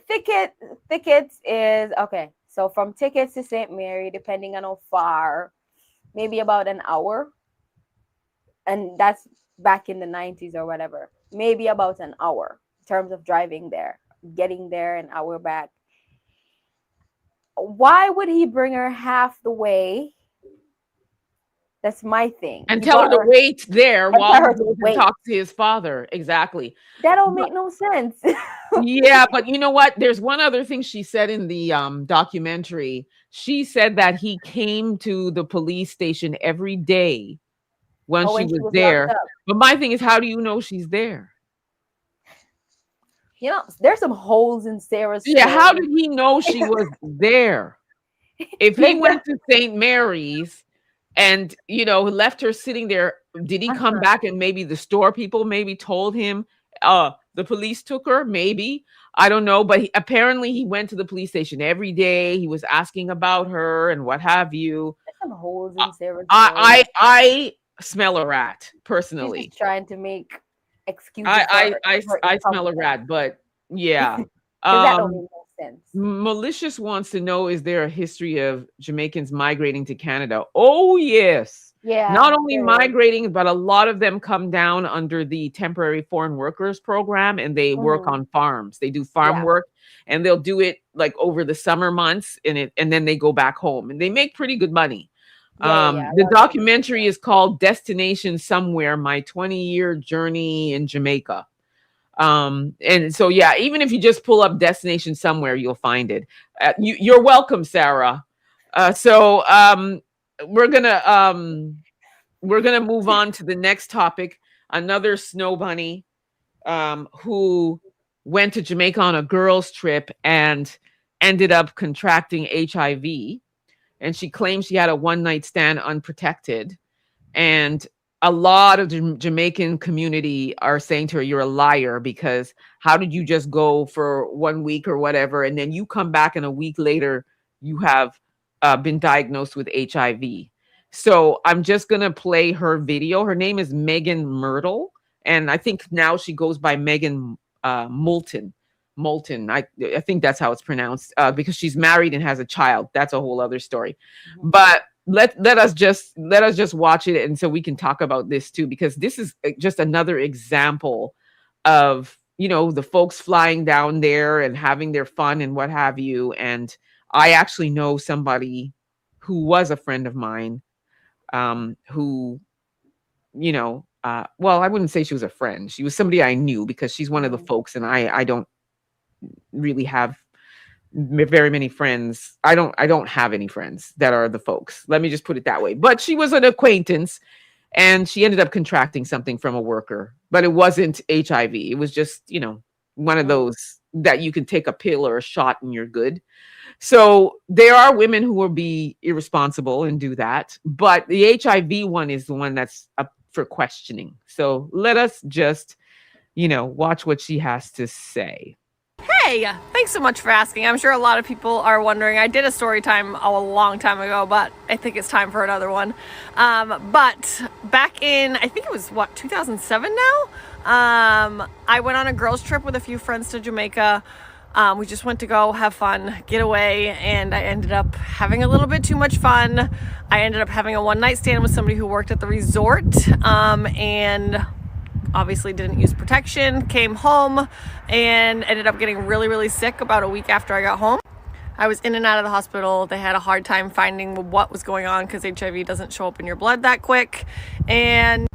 B: Tickets is okay. So from tickets to St. Mary, depending on how far, maybe about an hour. And that's back in the 90s or whatever. Maybe about an hour in terms of driving there, getting there an hour back. Why would he bring her half the way? That's my thing.
A: And tell her to wait there while he talks to his father. Exactly.
B: That don't make no sense.
A: Yeah, but you know what? There's one other thing she said in the documentary. She said that he came to the police station every day when she was there. But my thing is, how do you know she's there?
B: There's some holes in Sarah's story.
A: Yeah, how did he know she was there? If he went to St. Mary's and, left her sitting there, did he come back and maybe the store people maybe told him the police took her? Maybe. I don't know. But apparently he went to the police station every day. He was asking about her and what have you.
B: There's some holes in Sarah's story.
A: I smell a rat, personally.
B: She's just trying to make excuses.
A: I smell a rat, but yeah.
B: That don't make no sense.
A: Malicious wants to know, is there a history of Jamaicans migrating to Canada? Oh, yes.
B: Yeah.
A: Not only migrating, but a lot of them come down under the temporary foreign workers program and they work on farms. They do farm work and they'll do it like over the summer months and then they go back home and they make pretty good money. The documentary is called Destination Somewhere, My 20-Year Journey in Jamaica. And so, yeah, even if you just pull up Destination Somewhere, you'll find it. You're welcome, Sarah. So we're gonna move on to the next topic. Another snow bunny who went to Jamaica on a girls' trip and ended up contracting HIV. And she claims she had a one-night stand unprotected. And a lot of the Jamaican community are saying to her, you're a liar, because how did you just go for 1 week or whatever, and then you come back and a week later you have been diagnosed with HIV? So I'm just going to play her video. Her name is Megan Myrtle, and I think now she goes by Megan Moulton. I think that's how it's pronounced, because she's married and has a child. That's a whole other story. But let us just watch it, and so we can talk about this too, because this is just another example of, the folks flying down there and having their fun and what have you. And I actually know somebody who was a friend of mine, who, well, I wouldn't say she was a friend. She was somebody I knew because she's one of the folks, and I don't really have very many friends. I don't have any friends that are the folks. Let me just put it that way. But she was an acquaintance, and she ended up contracting something from a worker, but it wasn't HIV. It was just, one of those that you can take a pill or a shot and you're good. So there are women who will be irresponsible and do that, but the HIV one is the one that's up for questioning. So let us just, watch what she has to say.
G: Hey, thanks so much for asking. I'm sure a lot of people are wondering. I did a story time a long time ago, but I think it's time for another one. But back in, I think it was 2007 now? I went on a girls' trip with a few friends to Jamaica. We just went to go have fun, get away, and I ended up having a little bit too much fun. I ended up having a one-night stand with somebody who worked at the resort, and obviously didn't use protection, came home, and ended up getting really, really sick about a week after I got home. I was in and out of the hospital. They had a hard time finding what was going on because HIV doesn't show up in your blood that quick. And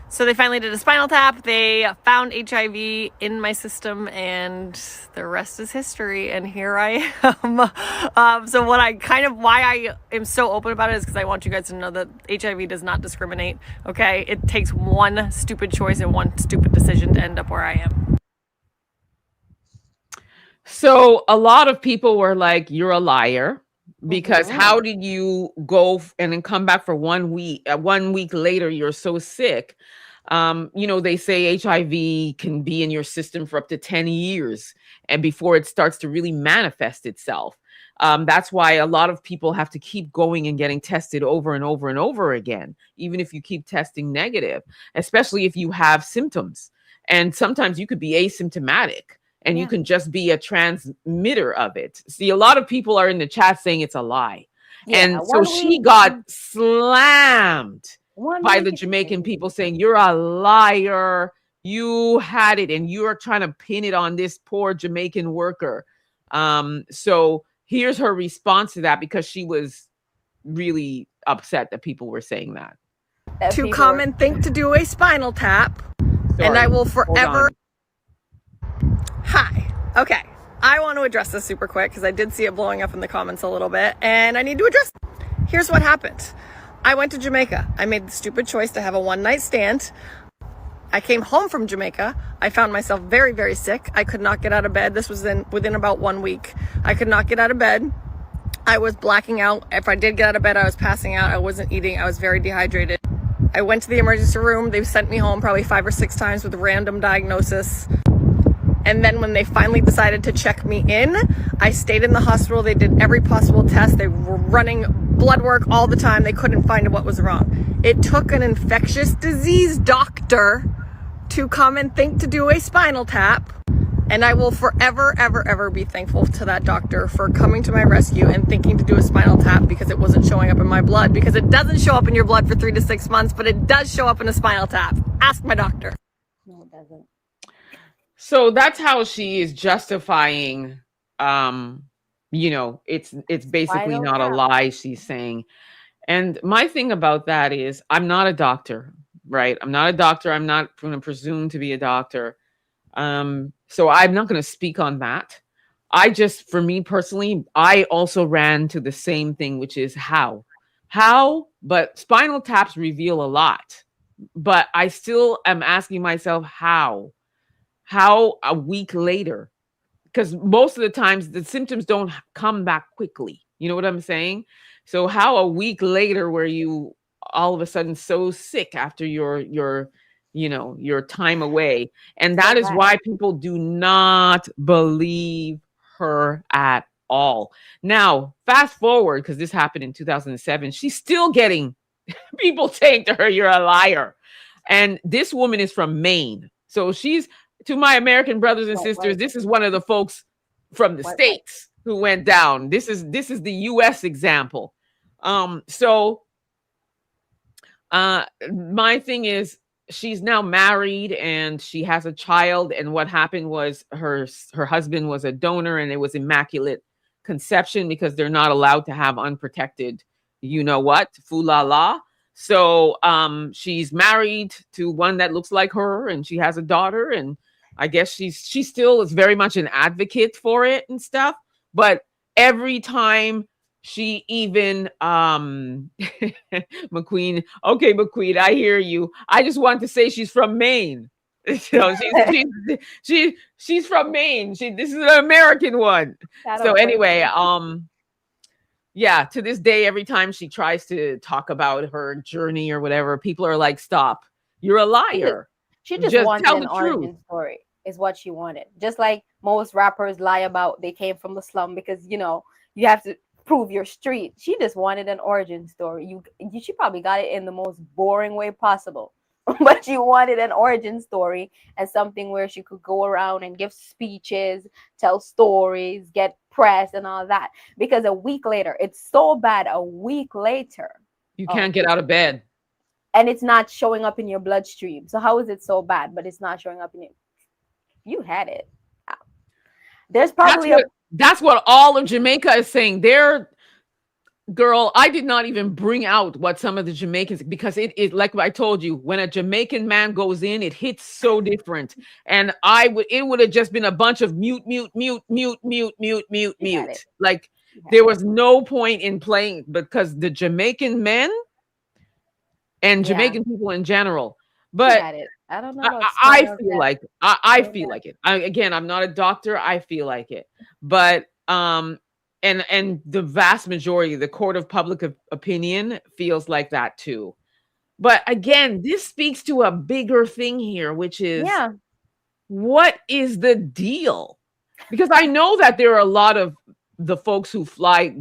G: so they finally did a spinal tap. They found HIV in my system, and the rest is history. And here I am. So why I am so open about it is because I want you guys to know that HIV does not discriminate. Okay, it takes one stupid choice and one stupid decision to end up where I am.
A: So a lot of people were like, "You're a liar," because how did you go and then come back for 1 week? 1 week later, you're so sick. They say HIV can be in your system for up to 10 years and before it starts to really manifest itself. That's why a lot of people have to keep going and getting tested over and over and over again, even if you keep testing negative, especially if you have symptoms. And sometimes you could be asymptomatic and you can just be a transmitter of it. See, a lot of people are in the chat saying it's a lie. And so she got slammed by the Jamaican people saying, "You're a liar. You had it and you're trying to pin it on this poor Jamaican worker." So here's her response to that, because she was really upset that people were saying that.
G: To come and think to do a spinal tap.
A: Sorry,
G: and I will forever. Hi. Okay. I want to address this super quick because I did see it blowing up in the comments a little bit, and I need to address it. Here's what happened. I went to Jamaica. I made the stupid choice to have a one-night stand. I came home from Jamaica. I found myself very, very sick. I could not get out of bed. This was within about 1 week. I could not get out of bed. I was blacking out. If I did get out of bed, I was passing out. I wasn't eating. I was very dehydrated. I went to the emergency room. They sent me home probably 5 or 6 times with a random diagnosis. And then when they finally decided to check me in, I stayed in the hospital. They did every possible test. They were running blood work all the time. They couldn't find what was wrong. It took an infectious disease doctor to come and think to do a spinal tap. And I will forever, ever, ever be thankful to that doctor for coming to my rescue and thinking to do a spinal tap, because it wasn't showing up in my blood, because it doesn't show up in your blood for 3 to 6 months, but it does show up in a spinal tap. Ask my doctor.
B: No, it doesn't.
A: So that's how she is justifying, it's basically not a lie, she's saying. And my thing about that is, I'm not a doctor, right? I'm not a doctor. I'm not going to presume to be a doctor. So I'm not going to speak on that. For me personally, I also ran to the same thing, which is how, but spinal taps reveal a lot, but I still am asking myself, how a week later, because most of the times the symptoms don't come back quickly. You know what I'm saying? So how a week later were you all of a sudden so sick after your time away? And that is why people do not believe her at all. Now, fast forward, because this happened in 2007, she's still getting people saying to her, "You're a liar." And this woman is from Maine. So she's, to my American brothers and sisters, this is one of the folks from the States who went down. This is the US example. So my thing is, she's now married and she has a child. And what happened was her husband was a donor, and it was immaculate conception, because they're not allowed to have unprotected, fulala. So she's married to one that looks like her, and she has a daughter, and I guess she still is very much an advocate for it and stuff. But every time she even McQueen, I hear you. I just want to say she's from Maine. So she's from Maine. This is an American one. So anyway, to this day, every time she tries to talk about her journey or whatever, people are like, "Stop. You're a liar."
B: She just wanted an origin story, is what she wanted. Just like most rappers lie about they came from the slum, because, you have to prove your street. She just wanted an origin story. She probably got it in the most boring way possible. but she wanted an origin story and something where she could go around and give speeches, tell stories, get press and all that. Because a week later, it's so bad. A week later,
A: You can't get out of bed.
B: and it's not showing up in your bloodstream. So how is it so bad, but it's not showing up in you had it. There's probably
A: that's what all of Jamaica is saying. Girl, I did not even bring out what some of the Jamaicans, because it is like I told you, when a Jamaican man goes in, it hits so different. And it would have just been a bunch of mute. Like there was no point in playing, because the Jamaican men and Jamaican people in general. But
B: I don't know.
A: I feel like I feel like it. Again, I'm not a doctor. I feel like it. But and the vast majority, the court of public opinion feels like that too. But again, this speaks to a bigger thing here, which is what is the deal? Because I know that there are a lot of the folks who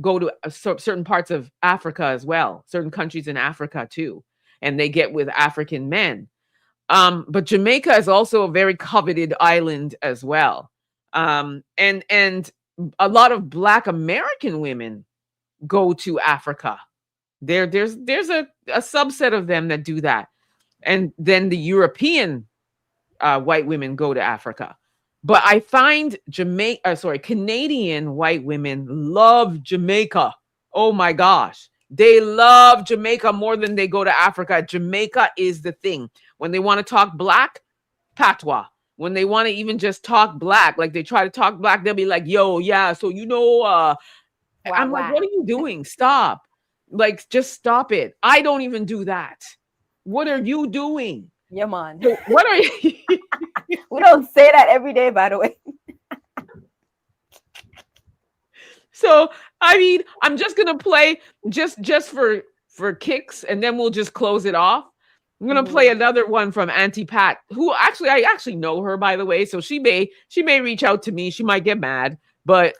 A: go to certain parts of Africa as well, certain countries in Africa too, and they get with African men. But Jamaica is also a very coveted island as well. And a lot of Black American women go to Africa. There's a subset of them that do that. And then the European white women go to Africa. But I find Canadian white women love Jamaica. Oh my gosh. They love Jamaica more than they go to Africa. Jamaica is the thing. When they want to talk Black, patois. When they want to even just talk Black, like they try to talk Black, they'll be like, yo, yeah, so I'm like, what are you doing? Stop. Like, just stop it. I don't even do that. What are you doing?
B: Yeah, man.
A: So what are you?
B: We don't say that every day, by the way.
A: So, I mean, I'm just going to play just for kicks, and then we'll just close it off. I'm going to play another one from Auntie Pat, who I actually know her, by the way. So she may reach out to me. She might get mad, but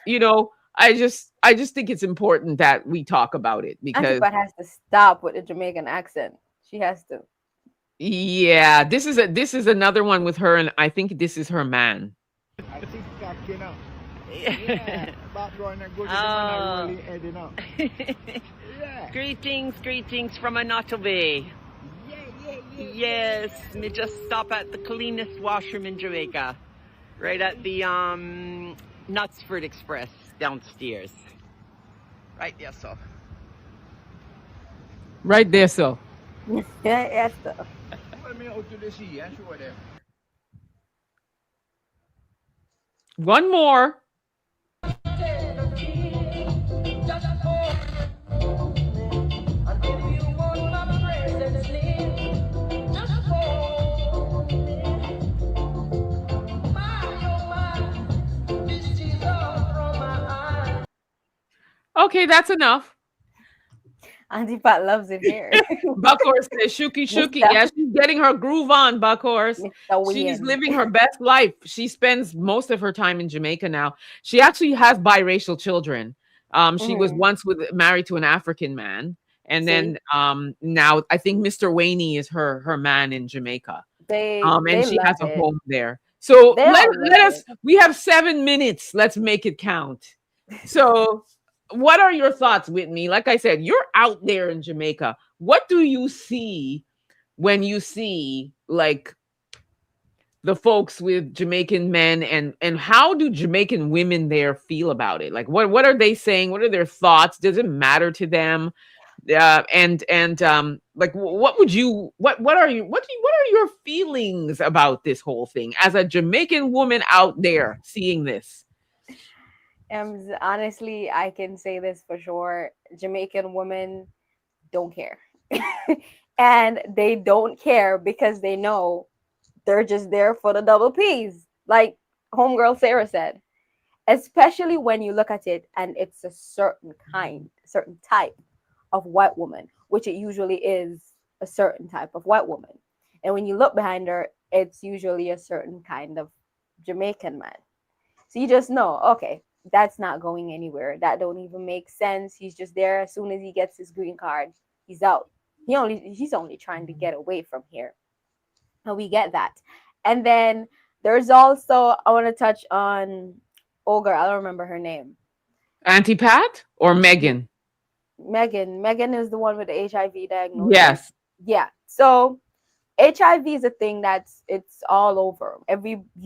A: I just think it's important that we talk about it, because
B: Auntie Pat has to stop with the Jamaican accent. She has to.
A: Yeah, this is another one with her, and I think this is her man.
H: Yeah, Greetings from Anoto Bay. Yes, me just stop at the cleanest washroom in Jamaica, right at the Knutsford Express downstairs. Right there, so.
A: Right there, so.
B: Yes, so.
A: One more. Okay, that's enough.
B: Auntie Pat loves it here.
A: Buckhorse says, "Shuki, shuki." Yeah, she's getting her groove on, Buckhorse. She's living her best life. She spends most of her time in Jamaica now. She actually has biracial children. She was once married to an African man, and then now I think Mr. Waney is her man in Jamaica. And she has a home there. So let us. We have 7 minutes. Let's make it count. So. What are your thoughts, Whitney? Like I said, you're out there in Jamaica. What do you see when you see like the folks with Jamaican men, and how do Jamaican women there feel about it? Like what are they saying? What are their thoughts? Does it matter to them? Like what are your feelings about this whole thing as a Jamaican woman out there seeing this?
B: Honestly, I can say this for sure. Jamaican women don't care. And they don't care because they know they're just there for the double P's. Like homegirl Sarah said. Especially when you look at it and it's a certain type of white woman, which it usually is a certain type of white woman. And when you look behind her, it's usually a certain kind of Jamaican man. So you just know, okay, that's not going anywhere. That don't even make sense. He's just there. As soon as he gets his green card, he's out. He's only trying to get away from here. And we get that. And then there's also, I want to touch on, oh girl, I don't remember her name.
A: Auntie Pat or Megan?
B: Megan is the one with the HIV diagnosis.
A: Yes.
B: Yeah. So HIV is a thing it's all over.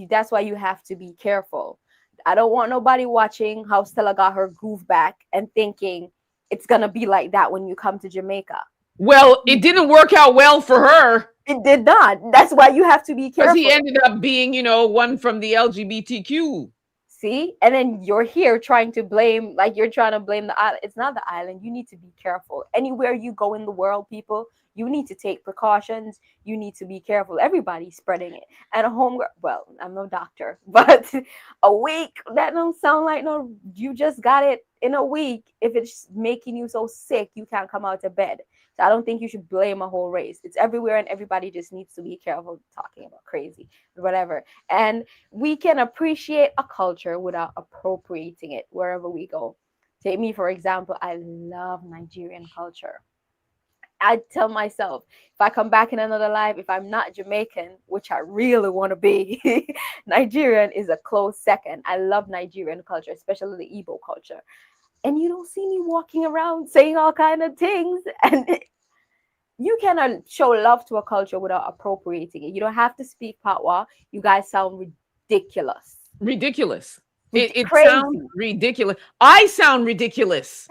B: That's why you have to be careful. I don't want nobody watching how Stella got her groove back and thinking it's gonna be like that when you come to Jamaica.
A: Well, it didn't work out well for her.
B: It did not. That's why you have to be careful.
A: Because he ended up being, one from the LGBTQ.
B: See? And then you're here trying to blame, like you're trying to blame the island. It's not the island. You need to be careful. Anywhere you go in the world, people, you need to take precautions. You need to be careful. Everybody's spreading it. And a home, well, I'm no doctor, but a week, that don't sound like no, you just got it in a week. If it's making you so sick, you can't come out of bed. So I don't think you should blame a whole race. It's everywhere and everybody just needs to be careful talking about crazy, whatever. And we can appreciate a culture without appropriating it wherever we go. Take me, for example, I love Nigerian culture. I tell myself, if I come back in another life, if I'm not Jamaican, which I really want to be, Nigerian is a close second. I love Nigerian culture, especially the Igbo culture. And you don't see me walking around saying all kind of things. And you cannot show love to a culture without appropriating it. You don't have to speak patois. You guys sound ridiculous.
A: Ridiculous. It sounds ridiculous. I sound ridiculous.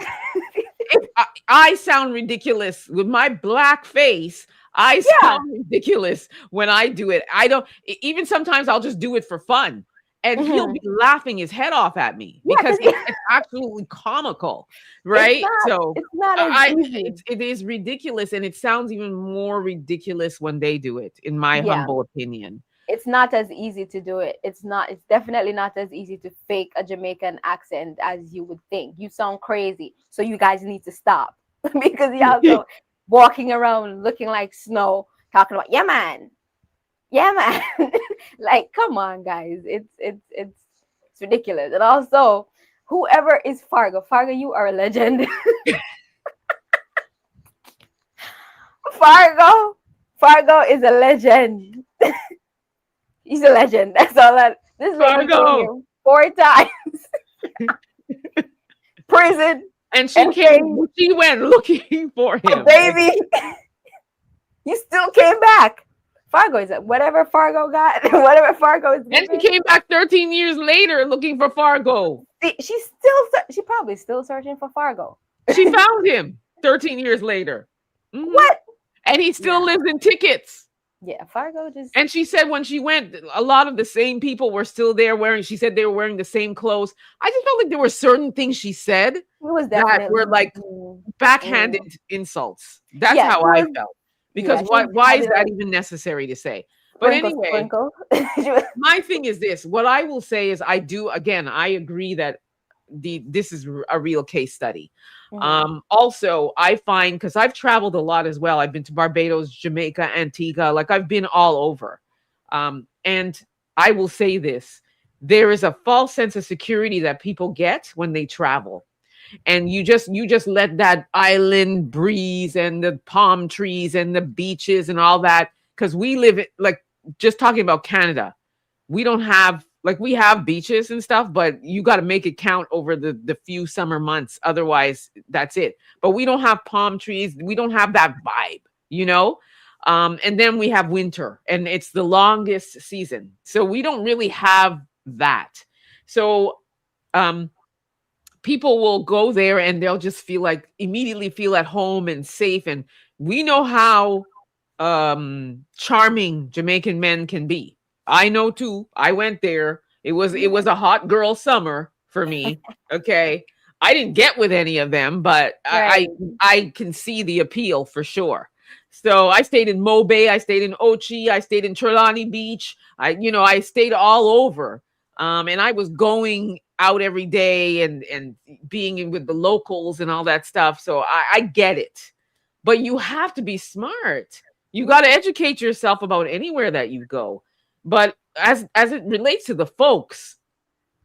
A: I sound ridiculous with my black face. I sound ridiculous when I do it. I don't, even sometimes I'll just do it for fun. And he'll be laughing his head off at me because it's absolutely comical, right?
B: It's not easy.
A: It is ridiculous, and it sounds even more ridiculous when they do it, in my humble opinion.
B: It's not as easy to do it. It's definitely not as easy to fake a Jamaican accent as you would think. You sound crazy, so you guys need to stop because y'all go walking around looking like snow, talking about yeah man like, come on guys, it's ridiculous. And also, whoever is Fargo, you are a legend. Fargo is a legend. He's a legend. That's all this lady told him 4 times. Prison.
A: And she went looking for him.
B: Oh, baby. You still came back. Fargo is whatever Fargo got, whatever Fargo is.
A: And she came back 13 years later looking for Fargo.
B: She's probably still searching for Fargo.
A: She found him 13 years later. Mm-hmm.
B: What?
A: And he still lives in Tickets.
B: Yeah, Fargo just.
A: And she said when she went, a lot of the same people were still there she said they were wearing the same clothes. I just felt like there were certain things she said that were like backhanded insults. That's how I felt. Because why is that even necessary to say? But anyway, my thing is this. What I will say is I agree that this is a real case study. Also, I find, because I've traveled a lot as well. I've been to Barbados, Jamaica, Antigua. Like, I've been all over. And I will say this. There is a false sense of security that people get when they travel. And you just let that island breeze and the palm trees and the beaches and all that, because we live it, like, just talking about Canada, we don't have, like, we have beaches and stuff, but you got to make it count over the few summer months. Otherwise, that's it. But we don't have palm trees. We don't have that vibe, and then we have winter, and it's the longest season. So we don't really have that. So people will go there and they'll just immediately feel at home and safe. And we know how charming Jamaican men can be. I know too. I went there. It was a hot girl summer for me. Okay. I didn't get with any of them, but I can see the appeal for sure. So I stayed in Mobay, I stayed in Ochi, I stayed in Trelawney Beach. I stayed all over. And I was going out every day and being in with the locals and all that stuff. So I get it. But you have to be smart. You got to educate yourself about anywhere that you go. But as it relates to the folks,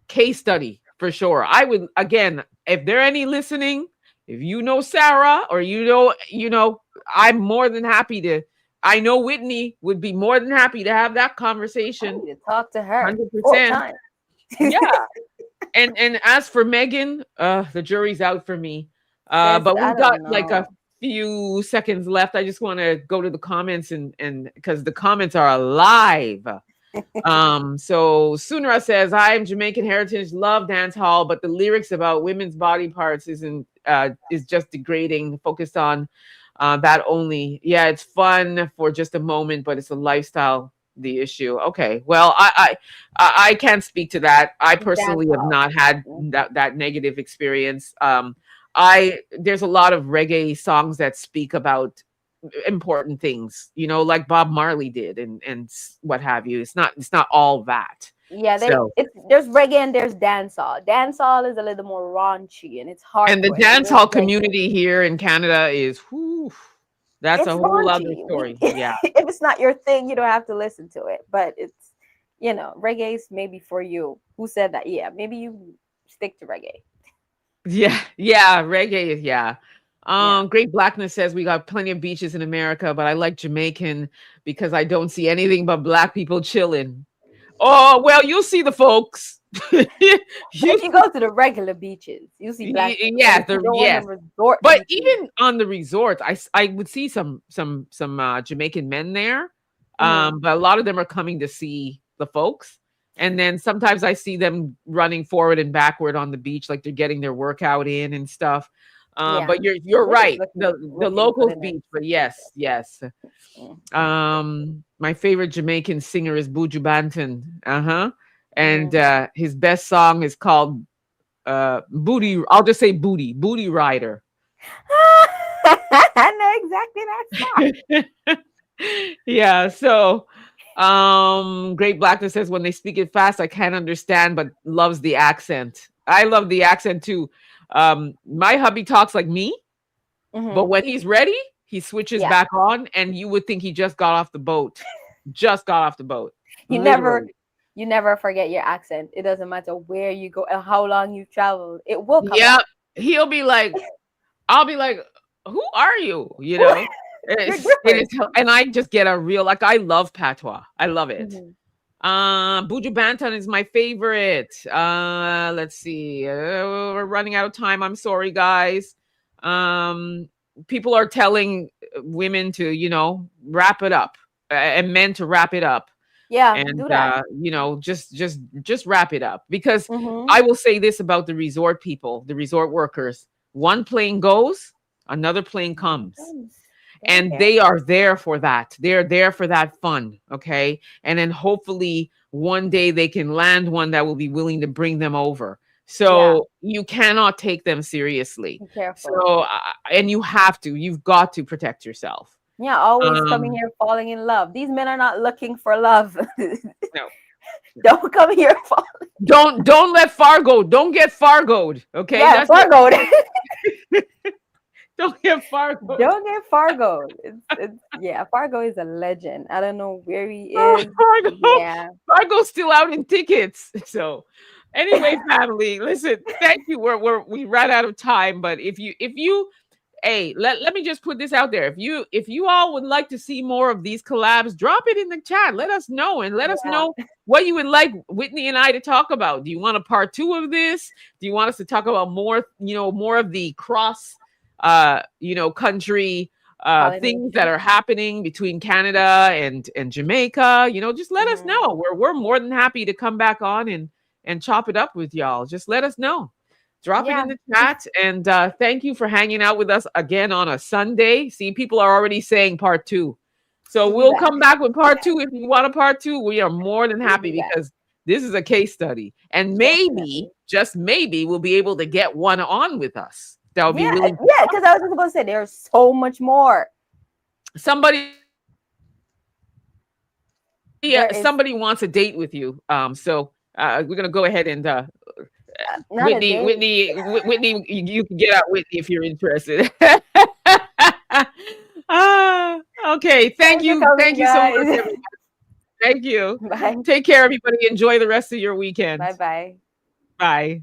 A: case study for sure. I would, again, if there are any listening, if you know Sarah or I'm more than happy to I know Whitney would be more than happy to have that
B: I
A: conversation.
B: need to talk to her
A: 100%.
B: time.
A: Yeah. And as for Megan, the jury's out for me.
B: Sis,
A: But
B: I
A: we've got
B: don't
A: like a
B: know.
A: few seconds left. I just want to go to the comments and because the comments are alive. So Sunra says, I'm Jamaican heritage, love dance hall, but the lyrics about women's body parts is just degrading, focused on that only. Yeah, it's fun for just a moment, but it's a lifestyle, the issue. Okay. Well, I can't speak to that. I personally have not had that negative experience. There's a lot of reggae songs that speak about important things, like Bob Marley did and what have you. It's not all that.
B: Yeah,
A: So,
B: there's reggae and there's dancehall. Dancehall is a little more raunchy and it's hard.
A: and the dancehall community here in Canada is, that's
B: It's
A: a whole other
B: raunchy.
A: story. Yeah.
B: If it's not your thing, you don't have to listen to it. But it's, reggae is maybe for you. Who said that? Yeah, maybe you stick to reggae.
A: Yeah, reggae is, yeah. Great Blackness says we got plenty of beaches in America, but I like Jamaican because I don't see anything but black people chilling. Oh, well, you'll see the folks.
B: If you go to the regular beaches, you see black people.
A: Yeah, but even on the resorts, I would see some Jamaican men there. But a lot of them are coming to see the folks. And then sometimes I see them running forward and backward on the beach, like they're getting their workout in and stuff. But you're right. The locals beach, but yes. My favorite Jamaican singer is Buju Banton. And his best song is called Booty. I'll just say Booty Rider.
B: I know exactly that song.
A: Yeah. So Great Blackness says when they speak it fast, I can't understand, but loves the accent. I love the accent too. My hubby talks like me, but when he's ready, he switches back on, and you would think he just got off the boat.
B: You never forget your accent. It doesn't matter where you go and how long you've traveled. It will come
A: Yeah,
B: out.
A: he'll be like, I'll be like, who are you? And I just get a real, like, I love patois. I love it. Buju Banton is my favorite. Let's see. We're running out of time. I'm sorry, guys. People are telling women to, wrap it up, and men to wrap it up.
B: Yeah,
A: and
B: do that.
A: Just wrap it up, because I will say this about the resort people, the resort workers: one plane goes, another plane comes. And they are there for that. They're there for that fun. Okay. And then hopefully one day they can land one that will be willing to bring them over. So you cannot take them seriously.
B: Be careful.
A: So, and you've got to protect yourself.
B: Yeah. Always coming here falling in love. These men are not looking for love.
A: No.
B: Don't come here falling.
A: Don't let Fargo. Don't get Fargoed. Okay.
B: Yeah, Fargoed.
A: Don't get Fargo.
B: Don't get Fargo. Fargo is a legend. I don't know where he is.
A: Fargo.
B: Yeah.
A: Fargo's still out in tickets. So anyway, family, listen, thank you. We ran out of time, but if you let me just put this out there. If you all would like to see more of these collabs, drop it in the chat. Let us know, and let us know what you would like Whitney and I to talk about. Do you want a part 2 of this? Do you want us to talk about more of the cross country things that are happening between Canada and Jamaica? Just let us know. We're more than happy to come back on and chop it up with y'all. Just let us know. Drop it in the chat. And thank you for hanging out with us again on a Sunday. See, people are already saying part 2. So we'll come back with part 2. If you want a part 2, we are more than happy, because this is a case study. And maybe, just maybe, we'll be able to get one on with us. That would be really
B: cool. Yeah, because I was just about to say there's so much more. Somebody
A: wants a date with you. So we're gonna go ahead and Whitney, you can get out Whitney if you're interested. Okay. Thank you so much, everybody. Thank you.
B: Bye.
A: Take care, everybody. Enjoy the rest of your weekend.
B: Bye.
A: Bye.